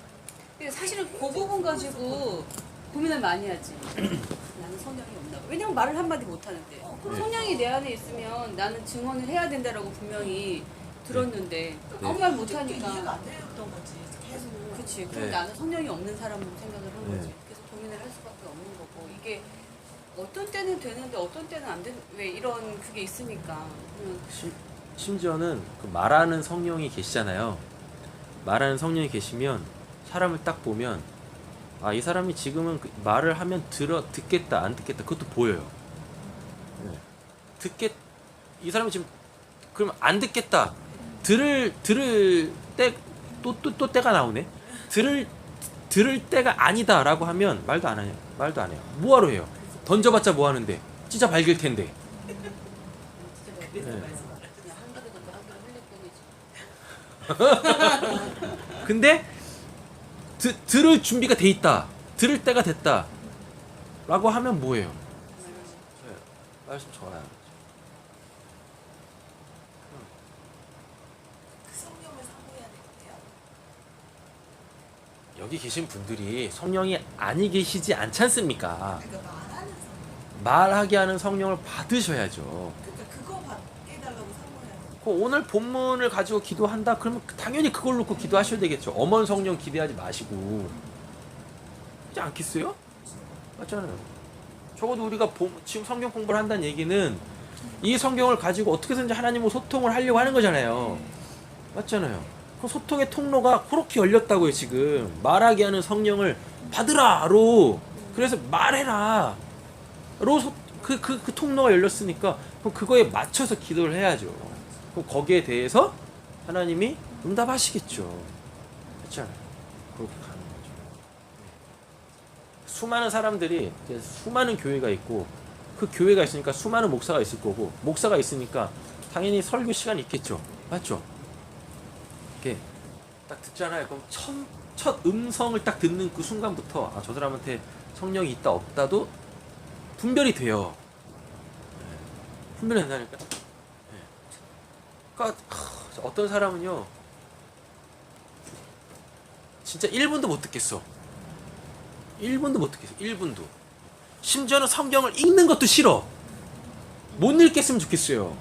근데 사실은 그 부분 가지고 고민을 많이 하지. 나는 성령이 없나 봐. 왜냐면 말을 한마디 못 하는데. 그럼 성령이 내 안에 있으면 나는 증언을 해야 된다라고 분명히 들었는데 아무 말 못 하니까. 이해가 안 되었던 거지. 계속. 그치. 그럼 네. 나는 성령이 없는 사람으로 생각을 한 네. 거지. 그래서 고민을 할 수밖에 없는 거고 이게 어떤 때는 되는데 어떤 때는 안 되는 왜 이런 그게 있으니까. 심지어는 그 말하는 성령이 계시잖아요. 말하는 성령이 계시면 사람을 딱 보면 아, 이 사람이 지금은 그 말을 하면 듣겠다 안 듣겠다 그것도 보여요. 네. 이 사람이 지금 그러면 안 듣겠다. 들을 때 또 때가 나오네. 들을 때가 아니다라고 하면 말도 안 해요. 말도 안 해요. 뭐하러 해요? 던져봤자 뭐 하는데? 찢어 발길 텐데. 진짜 네. 그냥 한 개를 던져 한 개를 흘릴 뿐이지. 근데 들을 준비가 돼 있다. 들을 때가 됐다. 라고 하면 뭐예요? 네, 말씀 좋아요. 그 성령을 사모해야 되겠대요. 여기 계신 분들이 성령이 아니 계시지 않지 않습니까? 그러니까 말하는 성령. 말하게 하는 성령을 받으셔야죠. 그러니까 그거 받게 해달라고 사모해야 돼. 오늘 본문을 가지고 기도한다? 그러면 당연히 그걸 놓고 기도하셔야 되겠죠. 엄원 성령 기대하지 마시고. 그렇지 않겠어요? 맞잖아요. 적어도 우리가 지금 성경 공부를 한다는 얘기는 이 성경을 가지고 어떻게든지 하나님과 소통을 하려고 하는 거잖아요. 맞잖아요. 그 소통의 통로가 그렇게 열렸다고요. 지금 말하게 하는 성령을 받으라로. 그래서 말해라 로 그 통로가 열렸으니까 그럼 그거에 맞춰서 기도를 해야죠. 그럼 거기에 대해서 하나님이 응답하시겠죠. 그렇잖아요. 그렇게 가는 거죠. 수많은 사람들이 수많은 교회가 있고 그 교회가 있으니까 수많은 목사가 있을 거고 목사가 있으니까 당연히 설교 시간이 있겠죠. 맞죠? 이렇게 딱 듣잖아요. 그럼 첫 음성을 딱 듣는 그 순간부터 아, 저 사람한테 성령이 있다 없다도 분별이 돼요. 네. 분별이 된다니까. 네. 그러니까 어떤 사람은요 진짜 1분도 못 듣겠어. 1분도 못 듣겠어. 1분도. 심지어는 성경을 읽는 것도 싫어. 못 읽겠으면 좋겠어요.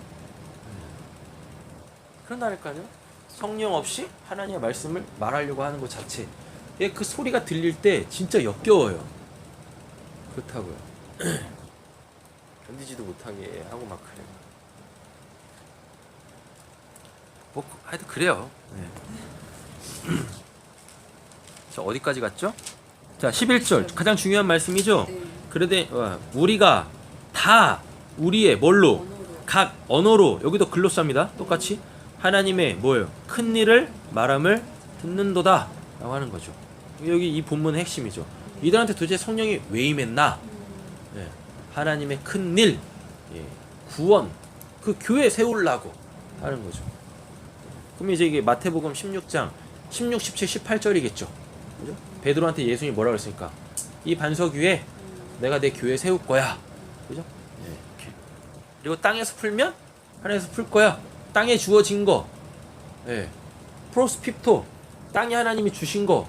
그런다니까요. 성령 없이 하나님의 말씀을 말하려고 하는 것 자체. 그 소리가 들릴 때 진짜 역겨워요. 그렇다고요. 견디지도 못하게 하고 막 그래요. 뭐 하여튼 그래요. 네. 자, 어디까지 갔죠? 자, 11절 가장 중요한 말씀이죠. 네. 그런데 우리가 다 우리의 뭘로? 언어로. 각 언어로, 여기도 글로사입니다. 똑같이 하나님의 뭐예요? 큰 일을 말함을 듣는도다 라고 하는 거죠. 여기 이 본문의 핵심이죠. 이들한테 도대체 성령이 왜 임했나? 예, 하나님의 큰 일, 예, 구원, 그 교회 세우려고 하는 거죠. 그럼 이제 이게 마태복음 16장 16, 17, 18절이겠죠. 그죠? 베드로한테 예수님이 뭐라고 했으니까 이 반석 위에 내가 내 교회 세울 거야. 그죠? 예, 이렇게. 그리고 땅에서 풀면 하늘에서 풀 거야. 땅에 주어진 거, 예, 프로스피토, 땅에 하나님이 주신 거.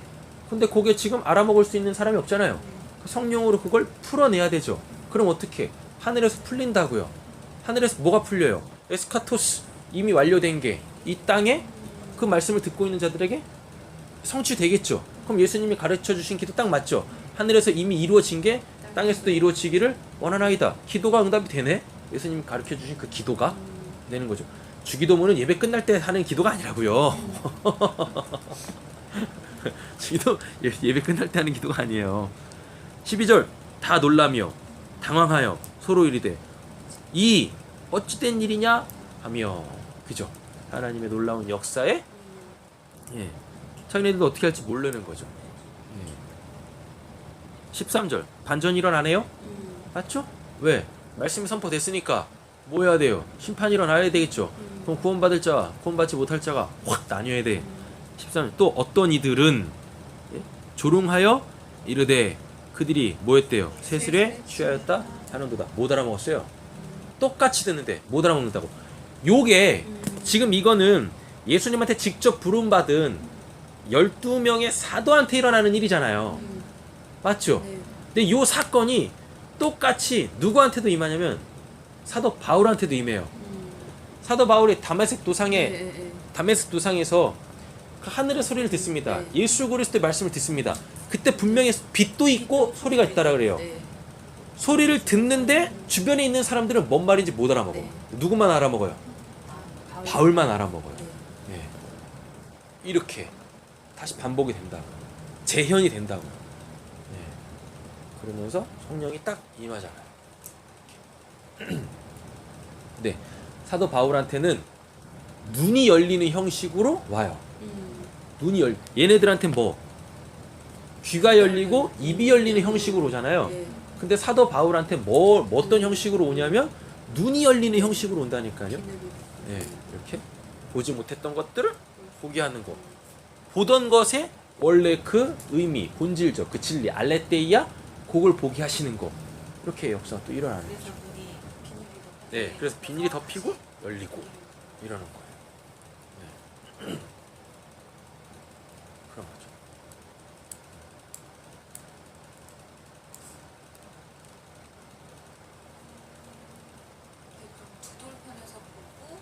근데 그게 지금 알아먹을 수 있는 사람이 없잖아요. 성령으로 그걸 풀어내야 되죠. 그럼 어떻게? 하늘에서 풀린다고요. 하늘에서 뭐가 풀려요? 에스카토스, 이미 완료된 게 이 땅에 그 말씀을 듣고 있는 자들에게 성취되겠죠. 그럼 예수님이 가르쳐 주신 기도 딱 맞죠. 하늘에서 이미 이루어진 게 땅에서도 이루어지기를 원하나이다. 기도가 응답이 되네. 예수님이 가르쳐 주신 그 기도가 되는 거죠. 주기도문은 예배 끝날 때 하는 기도가 아니라고요. 주기도 예배 끝날 때 하는 기도가 아니에요. 12절 다 놀라며 당황하여 서로 이르되 이 어찌된 일이냐 하며, 그죠? 하나님의 놀라운 역사에, 예, 자기네들도 어떻게 할지 모르는 거죠. 예. 13절 반전이 일어나네요. 맞죠? 왜? 말씀이 선포됐으니까 뭐 해야 돼요? 심판이 일어나야 되겠죠. 그럼 구원받을 자, 구원받지 못할 자가 확 나뉘어야 돼. 13절 또 어떤 이들은, 예? 조롱하여 이르되 그들이 뭐 했대요? 세술에 취하였다 하는도다. 못 알아먹었어요. 똑같이 듣는데 못 알아먹는다고. 요게 지금 이거는 예수님한테 직접 부름받은 12명의 사도한테 일어나는 일이잖아요. 맞죠? 네. 근데 요 사건이 똑같이 누구한테도 임하냐면 사도 바울한테도 임해요. 사도 바울이 다메섹 도상에, 네, 네, 네. 다메섹 도상에서 그 하늘의 소리를 듣습니다. 네. 예수 그리스도의 말씀을 듣습니다. 그때 분명히 빛도 있고 소리가 있다라 그래요. 네. 소리를 듣는데 주변에 있는 사람들은 뭔 말인지 못 알아먹어. 네. 누구만 알아먹어요? 바울만 알아먹어요. 네. 예. 이렇게 다시 반복이 된다고, 재현이 된다고. 예. 그러면서 성령이 딱 임하잖아요. 네, 사도 바울한테는 눈이 열리는 형식으로 와요. 얘네들한테 뭐 귀가 열리고 입이 열리는 형식으로 오잖아요. 네. 근데 사도 바울한테 어떤 형식으로 오냐면 눈이 열리는 형식으로 온다니까요. 네, 이렇게 보지 못했던 것들을 보게 하는 거. 보던 것의 원래 그 의미, 본질적 그 진리, 알레테이아, 그걸 보게 하시는 거. 이렇게 역사가 또 일어나는 거죠. 그래서 눈이 비닐이 더 네, 그래서 비닐이 덮이고 열리고 이러는 거예요. 네. 그런 거죠. 두돌판에서 보고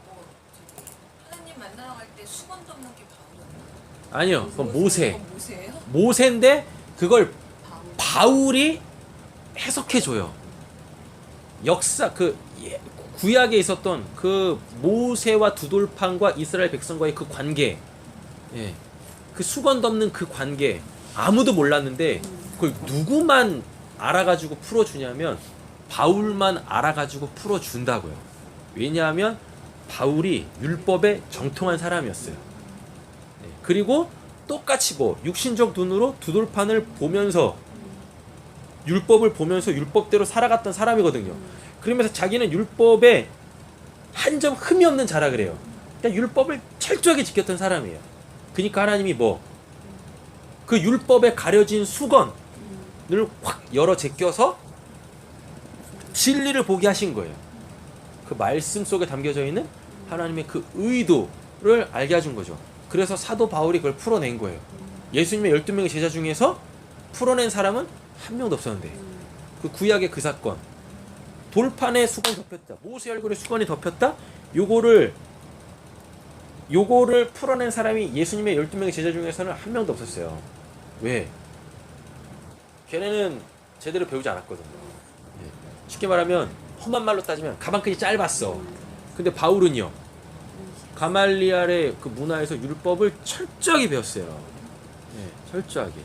뭐 저기 하나님 만나러 갈 때 수건 덮는 게 바울이었나? 아니요, 그건 모세. 그건 모세예요? 모세인데 그걸 바울. 바울이 해석해 줘요. 역사 구약에 있었던 그 모세와 두돌판과 이스라엘 백성과의 그 관계, 예, 그 수건 덮는 그 관계 아무도 몰랐는데 그걸 누구만 알아가지고 풀어주냐면 바울만 알아가지고 풀어준다고요. 왜냐하면 바울이 율법에 정통한 사람이었어요. 예, 그리고 똑같이 뭐 육신적 눈으로 두돌판을 보면서 율법을 보면서 율법대로 살아갔던 사람이거든요. 그러면서 자기는 율법에 한 점 흠이 없는 자라 그래요. 그러니까 율법을 철저하게 지켰던 사람이에요. 그러니까 하나님이 뭐 그 율법에 가려진 수건을 확 열어 제껴서 진리를 보게 하신 거예요. 그 말씀 속에 담겨져 있는 하나님의 그 의도를 알게 해준 거죠. 그래서 사도 바울이 그걸 풀어낸 거예요. 예수님의 12명의 제자 중에서 풀어낸 사람은 한 명도 없었는데 그 구약의 그 사건, 돌판에 수건이 덮였다, 모세 얼굴에 수건이 덮였다, 요거를 풀어낸 사람이 예수님의 12명의 제자 중에서는 한 명도 없었어요. 왜? 걔네는 제대로 배우지 않았거든요. 예. 쉽게 말하면 험한 말로 따지면 가방끈이 짧았어. 근데 바울은요, 가말리알의 그 문화에서 율법을 철저하게 배웠어요. 네, 철저하게. 네.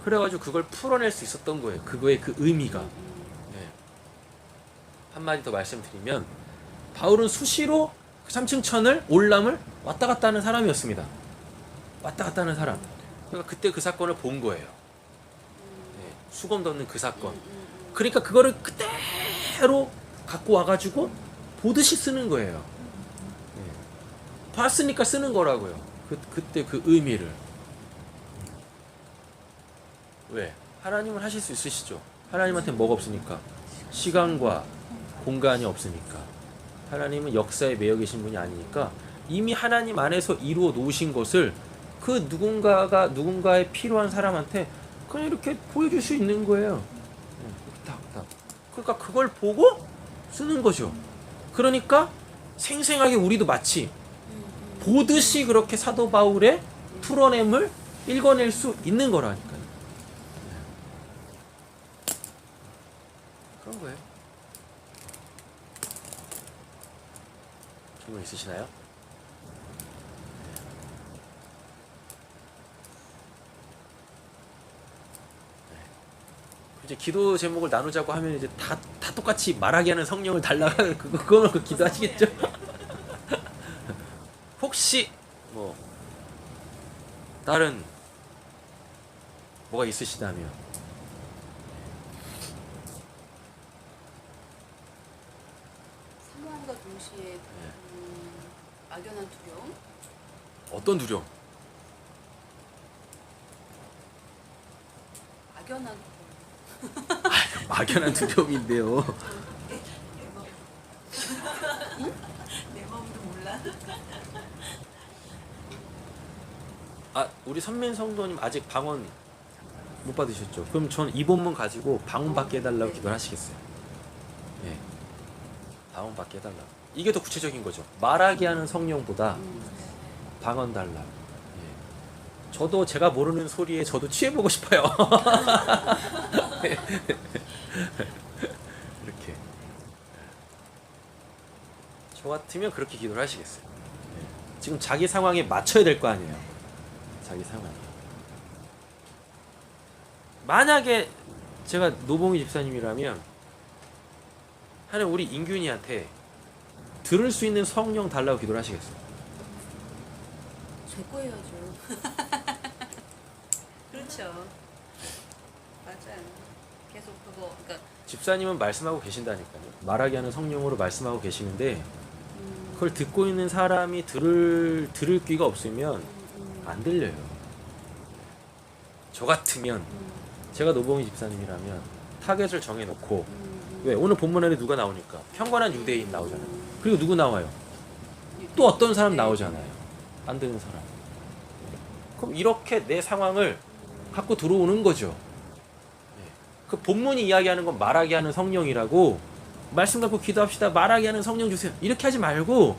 그래가지고 그걸 풀어낼 수 있었던 거예요. 그거의 그 의미가. 네. 한마디 더 말씀드리면 바울은 수시로 그 3층 천을 올람을 왔다 갔다 하는 사람이었습니다. 왔다 갔다 하는 사람. 그러니까 그때 그 사건을 본 거예요. 네, 수검 덮는 그 사건. 그러니까 그거를 그대로 갖고 와가지고 보듯이 쓰는 거예요. 네. 봤으니까 쓰는 거라고요. 그때 그 의미를. 왜? 하나님은 하실 수 있으시죠. 하나님한테 뭐가 없으니까? 시간과 공간이 없으니까. 하나님은 역사에 매여 계신 분이 아니니까 이미 하나님 안에서 이루어 놓으신 것을 그 누군가에 필요한 사람한테 그냥 이렇게 보여줄 수 있는 거예요. 딱. 그러니까 그걸 보고 쓰는 거죠. 그러니까 생생하게 우리도 마치 보듯이 그렇게 사도 바울의 풀어냄을 읽어낼 수 있는 거라니까요. 그런 거예요. 질문 있으시나요? 이제 기도 제목을 나누자고 하면 이제 다 똑같이 말하게 하는 성령을 달라가 그거 놓고 기도하시겠죠? 혹시 뭐 다른 뭐가 있으시다면 사모함과 동시에 막연한 두려움? 어떤 두려움? 막연한 두려움. 막연한 두려움인데요. 내 마음도 몰라. 아, 우리 선민 성도님 아직 방언 못 받으셨죠? 그럼 전 이 본문 가지고 방언 받게 해달라고 기도를 하시겠어요? 예. 방언 받게 해달라고. 이게 더 구체적인 거죠. 말하게 하는 성령보다 방언 달라. 예. 저도 제가 모르는 소리에 저도 취해보고 싶어요. 이렇게. 저 같으면 그렇게 기도를 하시겠어요. 예. 지금 자기 상황에 맞춰야 될 거 아니에요. 자기 상황에. 만약에 제가 노봉희 집사님이라면 하나님 우리 인균이한테 들을 수 있는 성령 달라고 기도를 하시겠어요? 제 거여야죠. 그렇죠. 맞아요. 계속 그거 그러니까 집사님은 말씀하고 계신다니까요. 말하게 하는 성령으로 말씀하고 계시는데 그걸 듣고 있는 사람이 들을 귀가 없으면 안 들려요. 저 같으면 제가 노봉희 집사님이라면 타겟을 정해놓고 왜 오늘 본문에 누가 나오니까 평관한 유대인 나오잖아요. 그리고 누구 나와요? 또 어떤 사람 나오잖아요. 안 되는 사람. 그럼 이렇게 내 상황을 갖고 들어오는 거죠. 그 본문이 이야기하는 건 말하게 하는 성령이라고 말씀 갖고 기도합시다. 말하게 하는 성령 주세요. 이렇게 하지 말고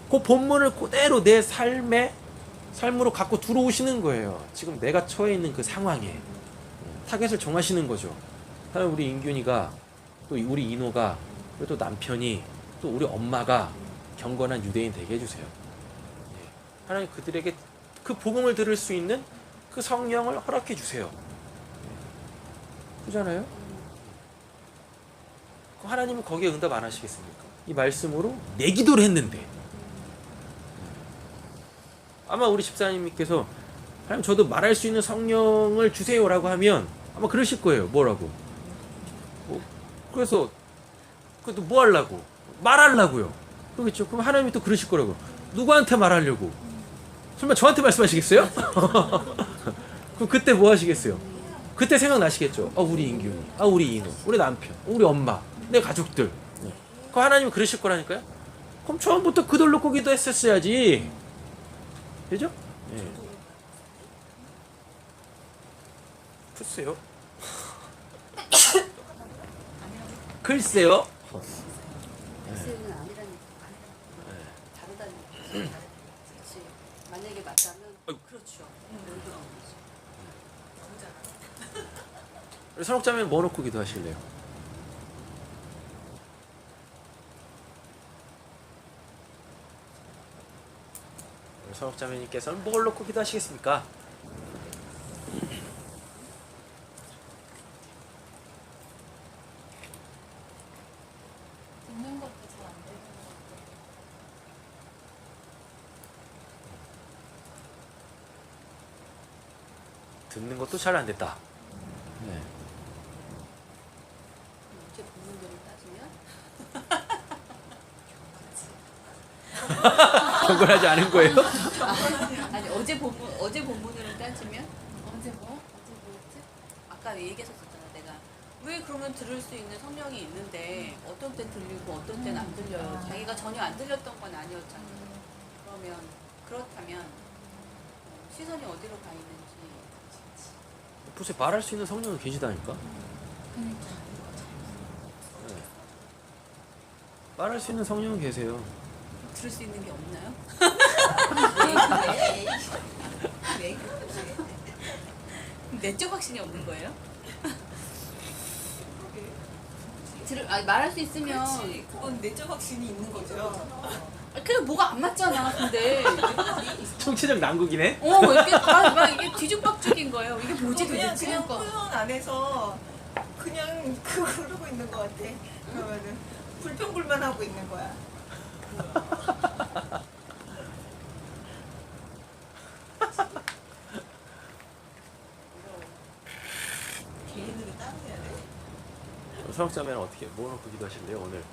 그 본문을 그대로 내 삶으로 갖고 들어오시는 거예요. 지금 내가 처해 있는 그 상황에 타겟을 정하시는 거죠. 하나님 우리 인균이가 또 우리 인호가 그리고 또 남편이 또 우리 엄마가 경건한 유대인 되게 해주세요. 하나님 그들에게 그 복음을 들을 수 있는 그 성령을 허락해 주세요. 그잖아요. 하나님은 거기에 응답 안 하시겠습니까? 이 말씀으로 내 기도를 했는데 아마 우리 집사님께서 하나님 저도 말할 수 있는 성령을 주세요라고 하면 아마 그러실 거예요. 뭐라고? 그래서 그것도 뭐 하려고? 말하려고요. 그렇겠죠? 그럼 하나님이 또 그러실 거라고. 누구한테 말하려고? 설마 저한테 말씀하시겠어요? 그럼 그때 뭐 하시겠어요? 그때 생각나시겠죠? 우리 인균이, 우리 인호, 우리 남편, 우리 엄마, 내 가족들. 그 하나님은 그러실 거라니까요? 그럼 처음부터 그들 놓고 기도했었어야지. 되죠? 예. 글쎄요. 글쎄요. 글쎄는 아니라니까. 다르다는 거지. 그렇지. 만약에 맞다면 그렇죠. 너무 잘. 선옥자매는 뭐 놓고 기도하실래요? 서목자매님께서는 뭘 놓고 기도하시겠습니까? 듣는 것도 잘 안 되는 것 같아요. 듣는 것도 잘 안 됐다. 네. 어제 본문들을 따지면 경건하지 않은 거예요? 아니 어제 본문으로 따지면 어제 뭐였지? 아까 얘기했었잖아 내가 왜 그러면 들을 수 있는 성령이 있는데 어떤 때 들리고 어떤 때는 안 들려요. 자기가 전혀 안 들렸던 건 아니었잖아. 그러면 그렇다면 시선이 어디로 가 있는지 글쎄 말할 수 있는 성령은 계시다니까. 그러니까 네. 말할 수 있는 성령은 계세요. 들을 수 있는 게 없나요? 왜 그러지? 내적 확신이 없는 거예요? 그러게. 아니, 말할 수 있으면 그렇지. 그건 내적 확신이 있는 거죠. 그래 뭐가 안 맞잖아. 근데 총체적 난국이네. 이렇게 막 이게 뒤죽박죽인 거예요. 이게 뭐지 그냥 도대체? 그냥 표현 안에서 그냥 그러고 있는 것 같아. 그러면은 불평불만하고 있는 거야. 개인으로 따로 해야 돼? 서목자매는 어떻게 뭐 놓고 기도하실래요 오늘?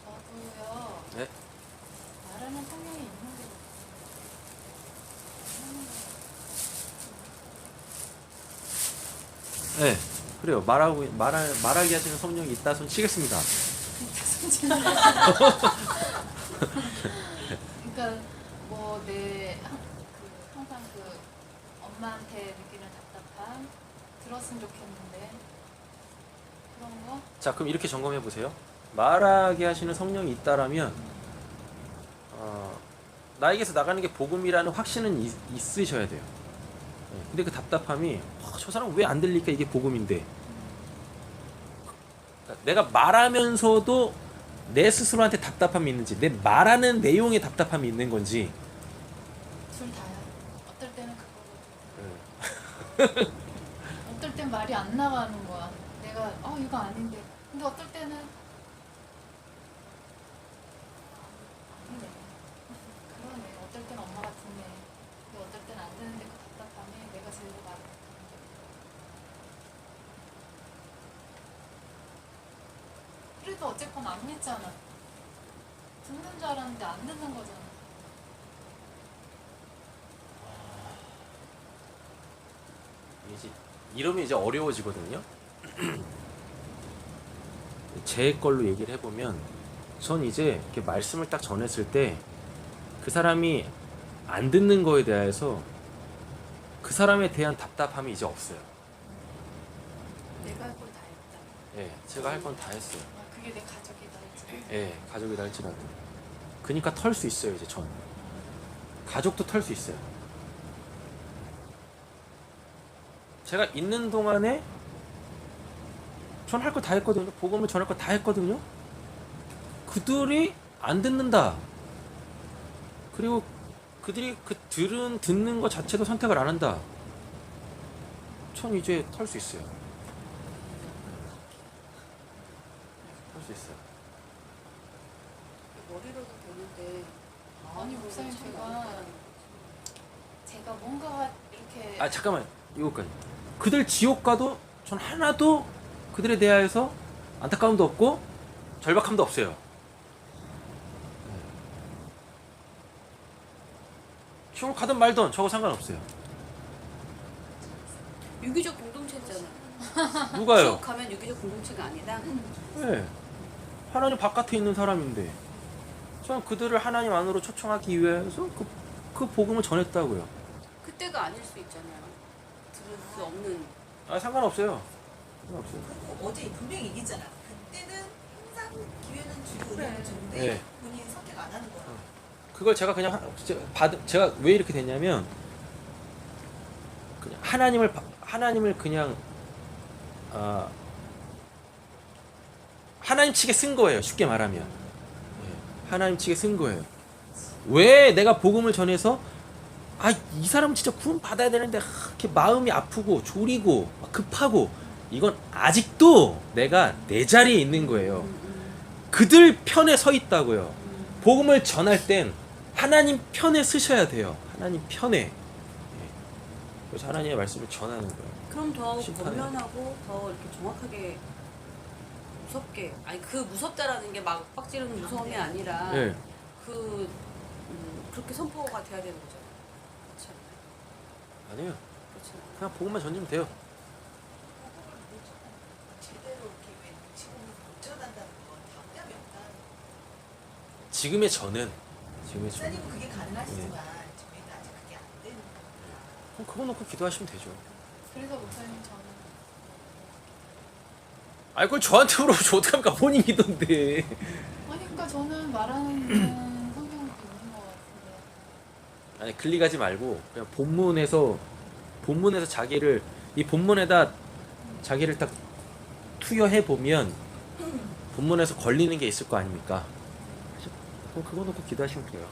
저도요. 네. 말하는 성향이 있는 게 네. 그래요. 말하게 하시는 성령이 있다 손 치겠습니다. 그러니까 뭐내 항상 그 엄마한테 느끼는 답답함 들었으면 좋겠는데 그런 거 자, 그럼 이렇게 점검해 보세요. 말하게 하시는 성령이 있다라면 나에게서 나가는 게 복음이라는 확신은 있으셔야 돼요. 네. 근데 그 답답함이 저 사람 왜 안 들릴까 이게 복음인데 그러니까 내가 말하면서도 내 스스로한테 답답함이 있는지 내 말하는 내용에 답답함이 있는 건지 둘 다요. 어떨 때는 그거거든. 어떨 땐 말이 안 나가는 거야. 내가 이거 아닌데. 근데 어떨 때는 아니네. 그러네. 어떨 땐 엄마 같은데. 근데 어떨 땐 안 되는데 그 답답함에 내가 제대로 말을 못하는 거. 그래도 어쨌건 안 믿잖아. 듣는 줄 알았는데 안 듣는 거잖아. 이제 이러면 이제 어려워지거든요. 제 걸로 얘기를 해보면 전 이제 이렇게 말씀을 딱 전했을 때 그 사람이 안 듣는 거에 대해서 그 사람에 대한 답답함이 이제 없어요. 내가 할 걸 다 했다. 예, 제가 할 건 다 했어요. 그게 내 가족이다 이제. 예, 가족이다 할지라도. 그니까 털 수 있어요 이제 전. 가족도 털 수 있어요. 제가 있는 동안에 전 할 거 다 했거든요. 복음을 전할 거 다 했거든요. 그들이 안 듣는다. 그리고 그들이 듣는 거 자체도 선택을 안 한다. 전 이제 털 수 있어요. 털 수 있어요. 머리로도 되는데 아니 목사님 참 제가 어렵다는 제가 뭔가 이렇게 아 잠깐만 이거까지. 그들 지옥 가도 전 하나도 그들에 대하여서 안타까움도 없고 절박함도 없어요. 지옥 가든 말든 저거 상관없어요. 유기적 공동체잖아. 누가요? 지옥 가면 유기적 공동체가 아니다. 네. 하나님 바깥에 있는 사람인데 저는 그들을 하나님 안으로 초청하기 위해서 그 복음을 전했다고요. 그때가 아닐 수 있잖아요. 들을 수 없는. 아 상관없어요. 상관없어요. 그리고 어제 분명히 얘기했잖아. 그때는 항상 기회는 주고 은혜는 주는데 네. 본인이 선택 안 하는 거야. 그걸 제가 그냥 제가 왜 이렇게 됐냐면 그냥 하나님을 그냥 하나님 측에 쓴 거예요. 쉽게 말하면. 예, 하나님 측에 쓴 거예요. 왜 내가 복음을 전해서 이 사람은 진짜 구원 받아야 되는데 이렇게 마음이 아프고 졸이고 막 급하고 이건 아직도 내가 내 자리에 있는 거예요. 그들 편에 서 있다고요. 복음을 전할 땐 하나님 편에 서셔야 돼요. 하나님 편에. 예. 그래서 하나님의 말씀을 전하는 거예요. 그럼 더 심판을. 권면하고 더 이렇게 정확하게 무섭게 그 무섭다라는 게 막 빡지르는 무서움이 아니라 예. 그렇게 선포가 돼야 되는 거죠. 그렇지 않나요? 아니에요. 그렇지 않나요? 그냥 복음만 전하면 돼요. 복음을 제대로 이렇게 왜 지금은 못 전한다는 건 답답이 없다는 거. 지금의 저는 지금의 저는 목사님은 그게 가능하시지만 저희는 아직 그게 안 되는 거니까. 그럼 그거 놓고 기도하시면 되죠. 그래서 목사님 저는 그걸 저한테 물어보지 어떡합니까? 본인 기도인데. 아니 그러니까 저는 말하는 성경을 보는 것 같은데 아니 글리 가지 말고 그냥 본문에서 자기를 이 본문에다 자기를 딱 투여해 보면 본문에서 걸리는 게 있을 거 아닙니까? 그럼 그거 놓고 기도하시면 돼요.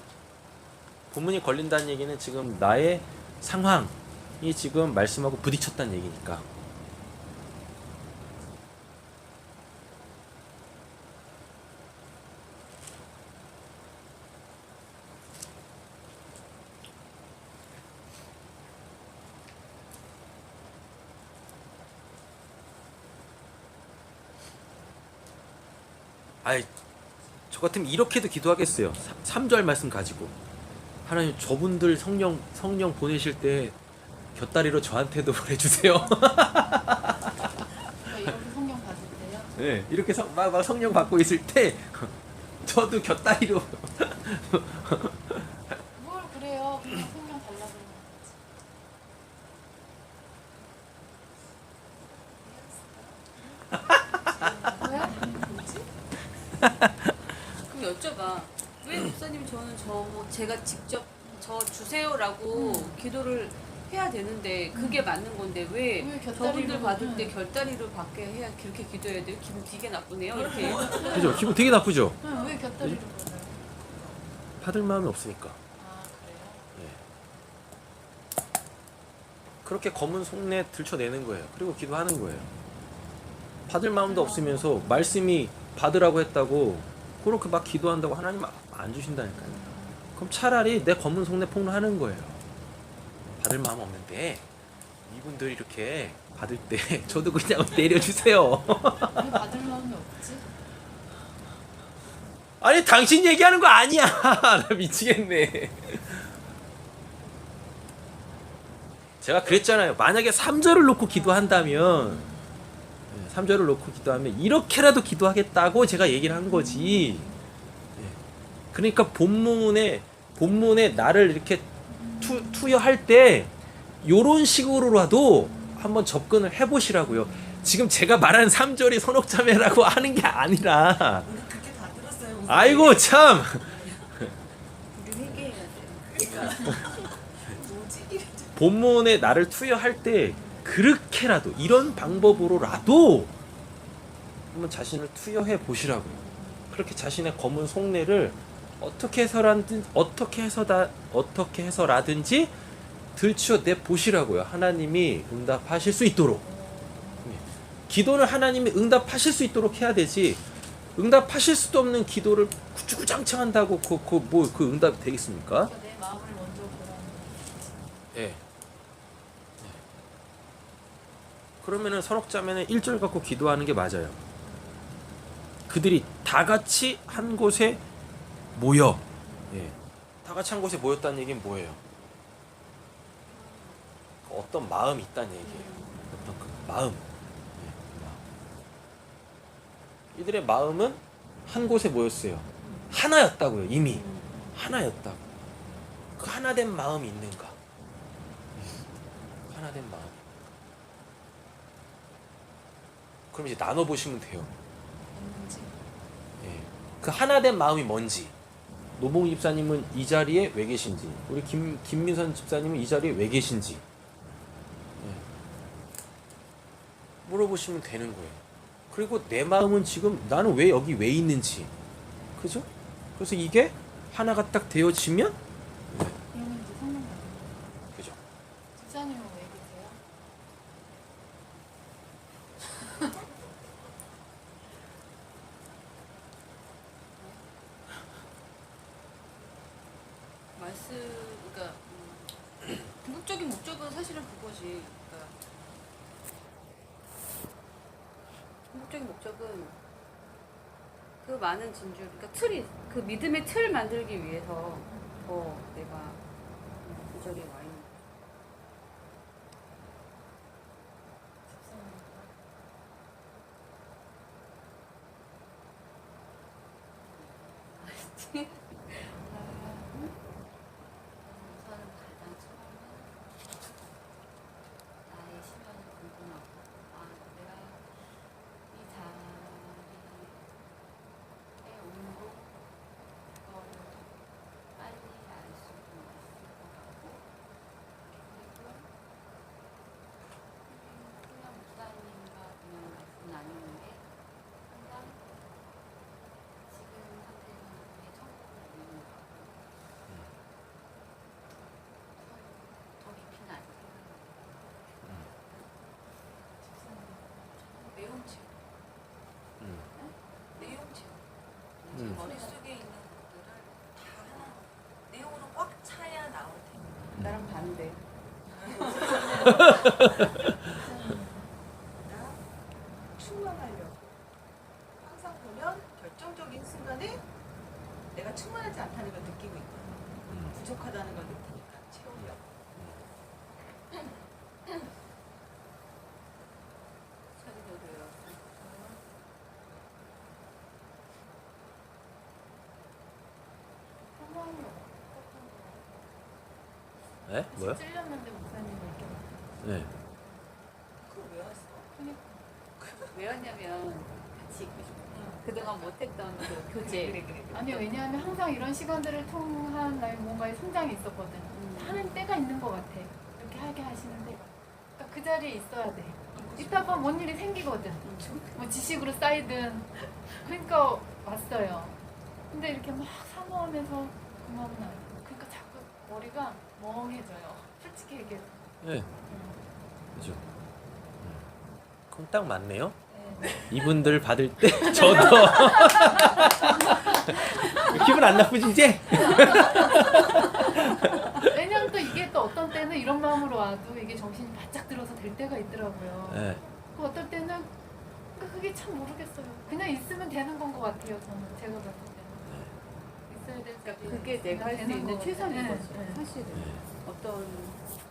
본문이 걸린다는 얘기는 지금 나의 상황이 지금 말씀하고 부딪혔다는 얘기니까. 저 같으면 이렇게도 기도하겠어요. 3절 말씀 가지고 하나님 저분들 성령 보내실 때 곁다리로 저한테도 보내주세요. 그러니까 이렇게 성경 받을 때요. 네, 이렇게 막 성령 받고 있을 때 저도 곁다리로 뭘 그래요? 그냥 성경 달라고 그러는 거지. 그럼 여쭤봐. 왜 목사님 저는 제가 직접 저 주세요라고 기도를 해야 되는데 그게 맞는 건데 왜 왜 곁다리로 저분들 받을 때 결다리를 받게 해야 그렇게 기도해야 돼요? 기분 되게 나쁘네요. 이렇게. 그죠? 기분 되게 나쁘죠? 응, 왜 곁다리로 그러나요? 받을 마음이 없으니까. 아 그래요? 그렇게 검은 속내 들춰내는 거예요. 그리고 기도하는 거예요. 받을 마음도 없으면서 말씀이 받으라고 했다고 그렇게 막 기도한다고 하나님 안 주신다니까요. 그럼 차라리 내 검은 속내 폭로하는 거예요. 받을 마음 없는데 이분들 이렇게 받을 때 저도 그냥 내려주세요. 왜 받을 마음이 없지? 아니 당신 얘기하는 거 아니야. 나 미치겠네. 제가 그랬잖아요. 만약에 3절을 놓고 기도한다면 3절을 놓고 기도하면 이렇게라도 기도하겠다고 제가 얘기를 한 거지. 그러니까 본문에 나를 이렇게 투여할 때 요런 식으로라도 한번 접근을 해보시라고요. 지금 제가 말하는 3절이 선옥자매라고 하는 게 아니라 우리 그렇게 다 들었어요. 아이고 참 우리 회개해야 돼. 그러니까 뭐지? 이랬죠. 본문에 나를 투여할 때 그렇게라도 이런 방법으로라도 한번 자신을 투여해 보시라고요. 그렇게 자신의 검은 속내를 어떻게 해서라든지 들추어내 보시라고요. 하나님이 응답하실 수 있도록. 기도는 하나님이 응답하실 수 있도록 해야 되지. 응답하실 수도 없는 기도를 구주구장창 한다고 그 응답이 되겠습니까? 그러니까 내 마음을 먼저 보라는 예. 그러면은 선옥자매는 1절 갖고 기도하는 게 맞아요. 그들이 다 같이 한 곳에 모여. 예. 다 같이 한 곳에 모였다는 얘기는 뭐예요? 어떤 마음이 있다는 얘기예요. 어떤 그 마음. 예, 마음. 이들의 마음은 한 곳에 모였어요. 하나였다고요. 이미 하나였다고. 그 하나된 마음이 있는가? 하나된 마음. 그럼 이제 나눠 보시면 돼요. 없는지. 예. 그 하나된 마음이 뭔지. 노봉 집사님은 이 자리에 왜 계신지, 우리 김민선 집사님은 이 자리에 왜 계신지 물어보시면 되는 거예요. 그리고 내 마음은 지금 나는 왜 여기 왜 있는지, 그죠? 그래서 이게 하나가 딱 되어지면, 그러면 이제 성령 받는 그죠? 집사님은 왜 계세요? 그러니까 궁극적인 목적은 사실은 그거지. 그러니까 궁극적인 목적은 그 많은 진주, 그러니까 틀이 그 믿음의 틀 만들기 위해서 더 내가 이 자리에 와 있는. 우선은 가장 처음에 나의 심연을 궁금하고, 내가 이 자리에 온도 그거를 빨리 알 수도 있을 것 같고, 그리고 그냥 목사님과 그냥 말씀 나누는 게 항상 지금 상태에서는 그게 천국을 이루는 것 같고, 더 깊이는 아직 내용 체험. 음. 내용 체험. 음. 머릿속에 있는 것들을 다 하나 내용으로 꽉 차야 나올 텐데. 나랑 반대. 나 충만하려고 항상 보면 결정적인 순간에 내가 충만하지 않다는 걸 느끼고 있거든. 부족하다는 걸 느끼니까 채우려고. 차리려고요. 상황이 어떻던 거예요? 네? 뭐요? 찔렸는데 목사님을 이렇게 네. 그걸 왜 왔어? 그러니까 왜 왔냐면 같이 있고 싶어. 그동안 못했던 그 교제. 그래. 아니 왜냐하면 항상 이런 시간들을 통한 나의 뭔가의 성장이 있었거든. 하는 때가 있는 것 같아. 이렇게 하게 하시는데 그러니까 그 자리에 있어야 돼. 있다가 뭔 일이 생기거든. 뭐 지식으로 쌓이든. 그러니까 왔어요. 근데 이렇게 막 사모하면서 그만은 아니고. 그러니까 자꾸 머리가 멍해져요. 솔직히 얘기해서. 네. 그죠? 그럼 딱 맞네요. 네. 이분들 받을 때 저도 기분 안 나쁘지 이제? 왜냐면 또 이게 또 어떤 때는 이런 마음으로 와도 이게 정신이 바짝 들어서 될 때가 있더라고요. 네. 그 어떨 때는 그러니까 그게 참 모르겠어요. 그냥 있으면 되는 건 것 같아요. 저는 제가 봤을 때는 있어야 될 때. 그러니까 그게 내가 할 수 있는 최선인 거지. 네. 사실은 어떤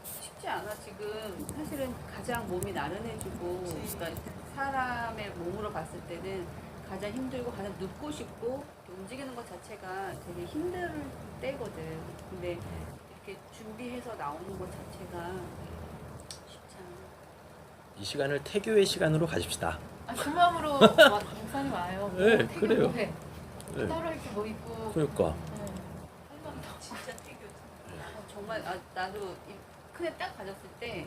쉽지 않아 지금. 사실은 가장 몸이 나른해지고, 그러니까 사람의 몸으로 봤을 때는 가장 힘들고 가장 눕고 싶고 움직이는 것 자체가 되게 힘들 때거든. 근데 이렇게 준비해서 나오는 것 자체가 쉽지 않아. 이 시간을 태교의 시간으로 가집시다. 그 마음으로 목사님 와요. 네, 태교 그래요. 뭐 해? 네. 따로 이렇게 뭐 있고. 그러니까. 네. 할 말도 진짜 태교지. 정말 나도 큰애 딱 가졌을 때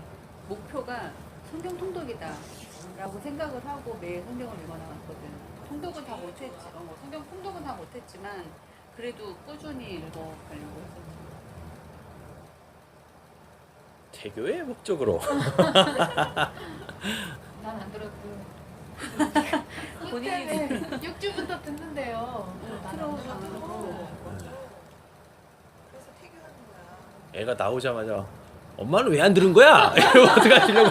목표가 성경 통독이다 라고 생각을 하고 매일 성경을 읽어 나갔거든. 통독은 다 못했지. 성경 통독은 다 못했지만 그래도 꾸준히 읽어 가려고 했었지. 태교의 목적으로. 난안 들었고. 본인이 6주부터 듣는데요. 틀어서 그래서 태교하는 거야. 애가 나오자마자 엄마는 왜 안 들은 거야? 이러고 어떡하시려고.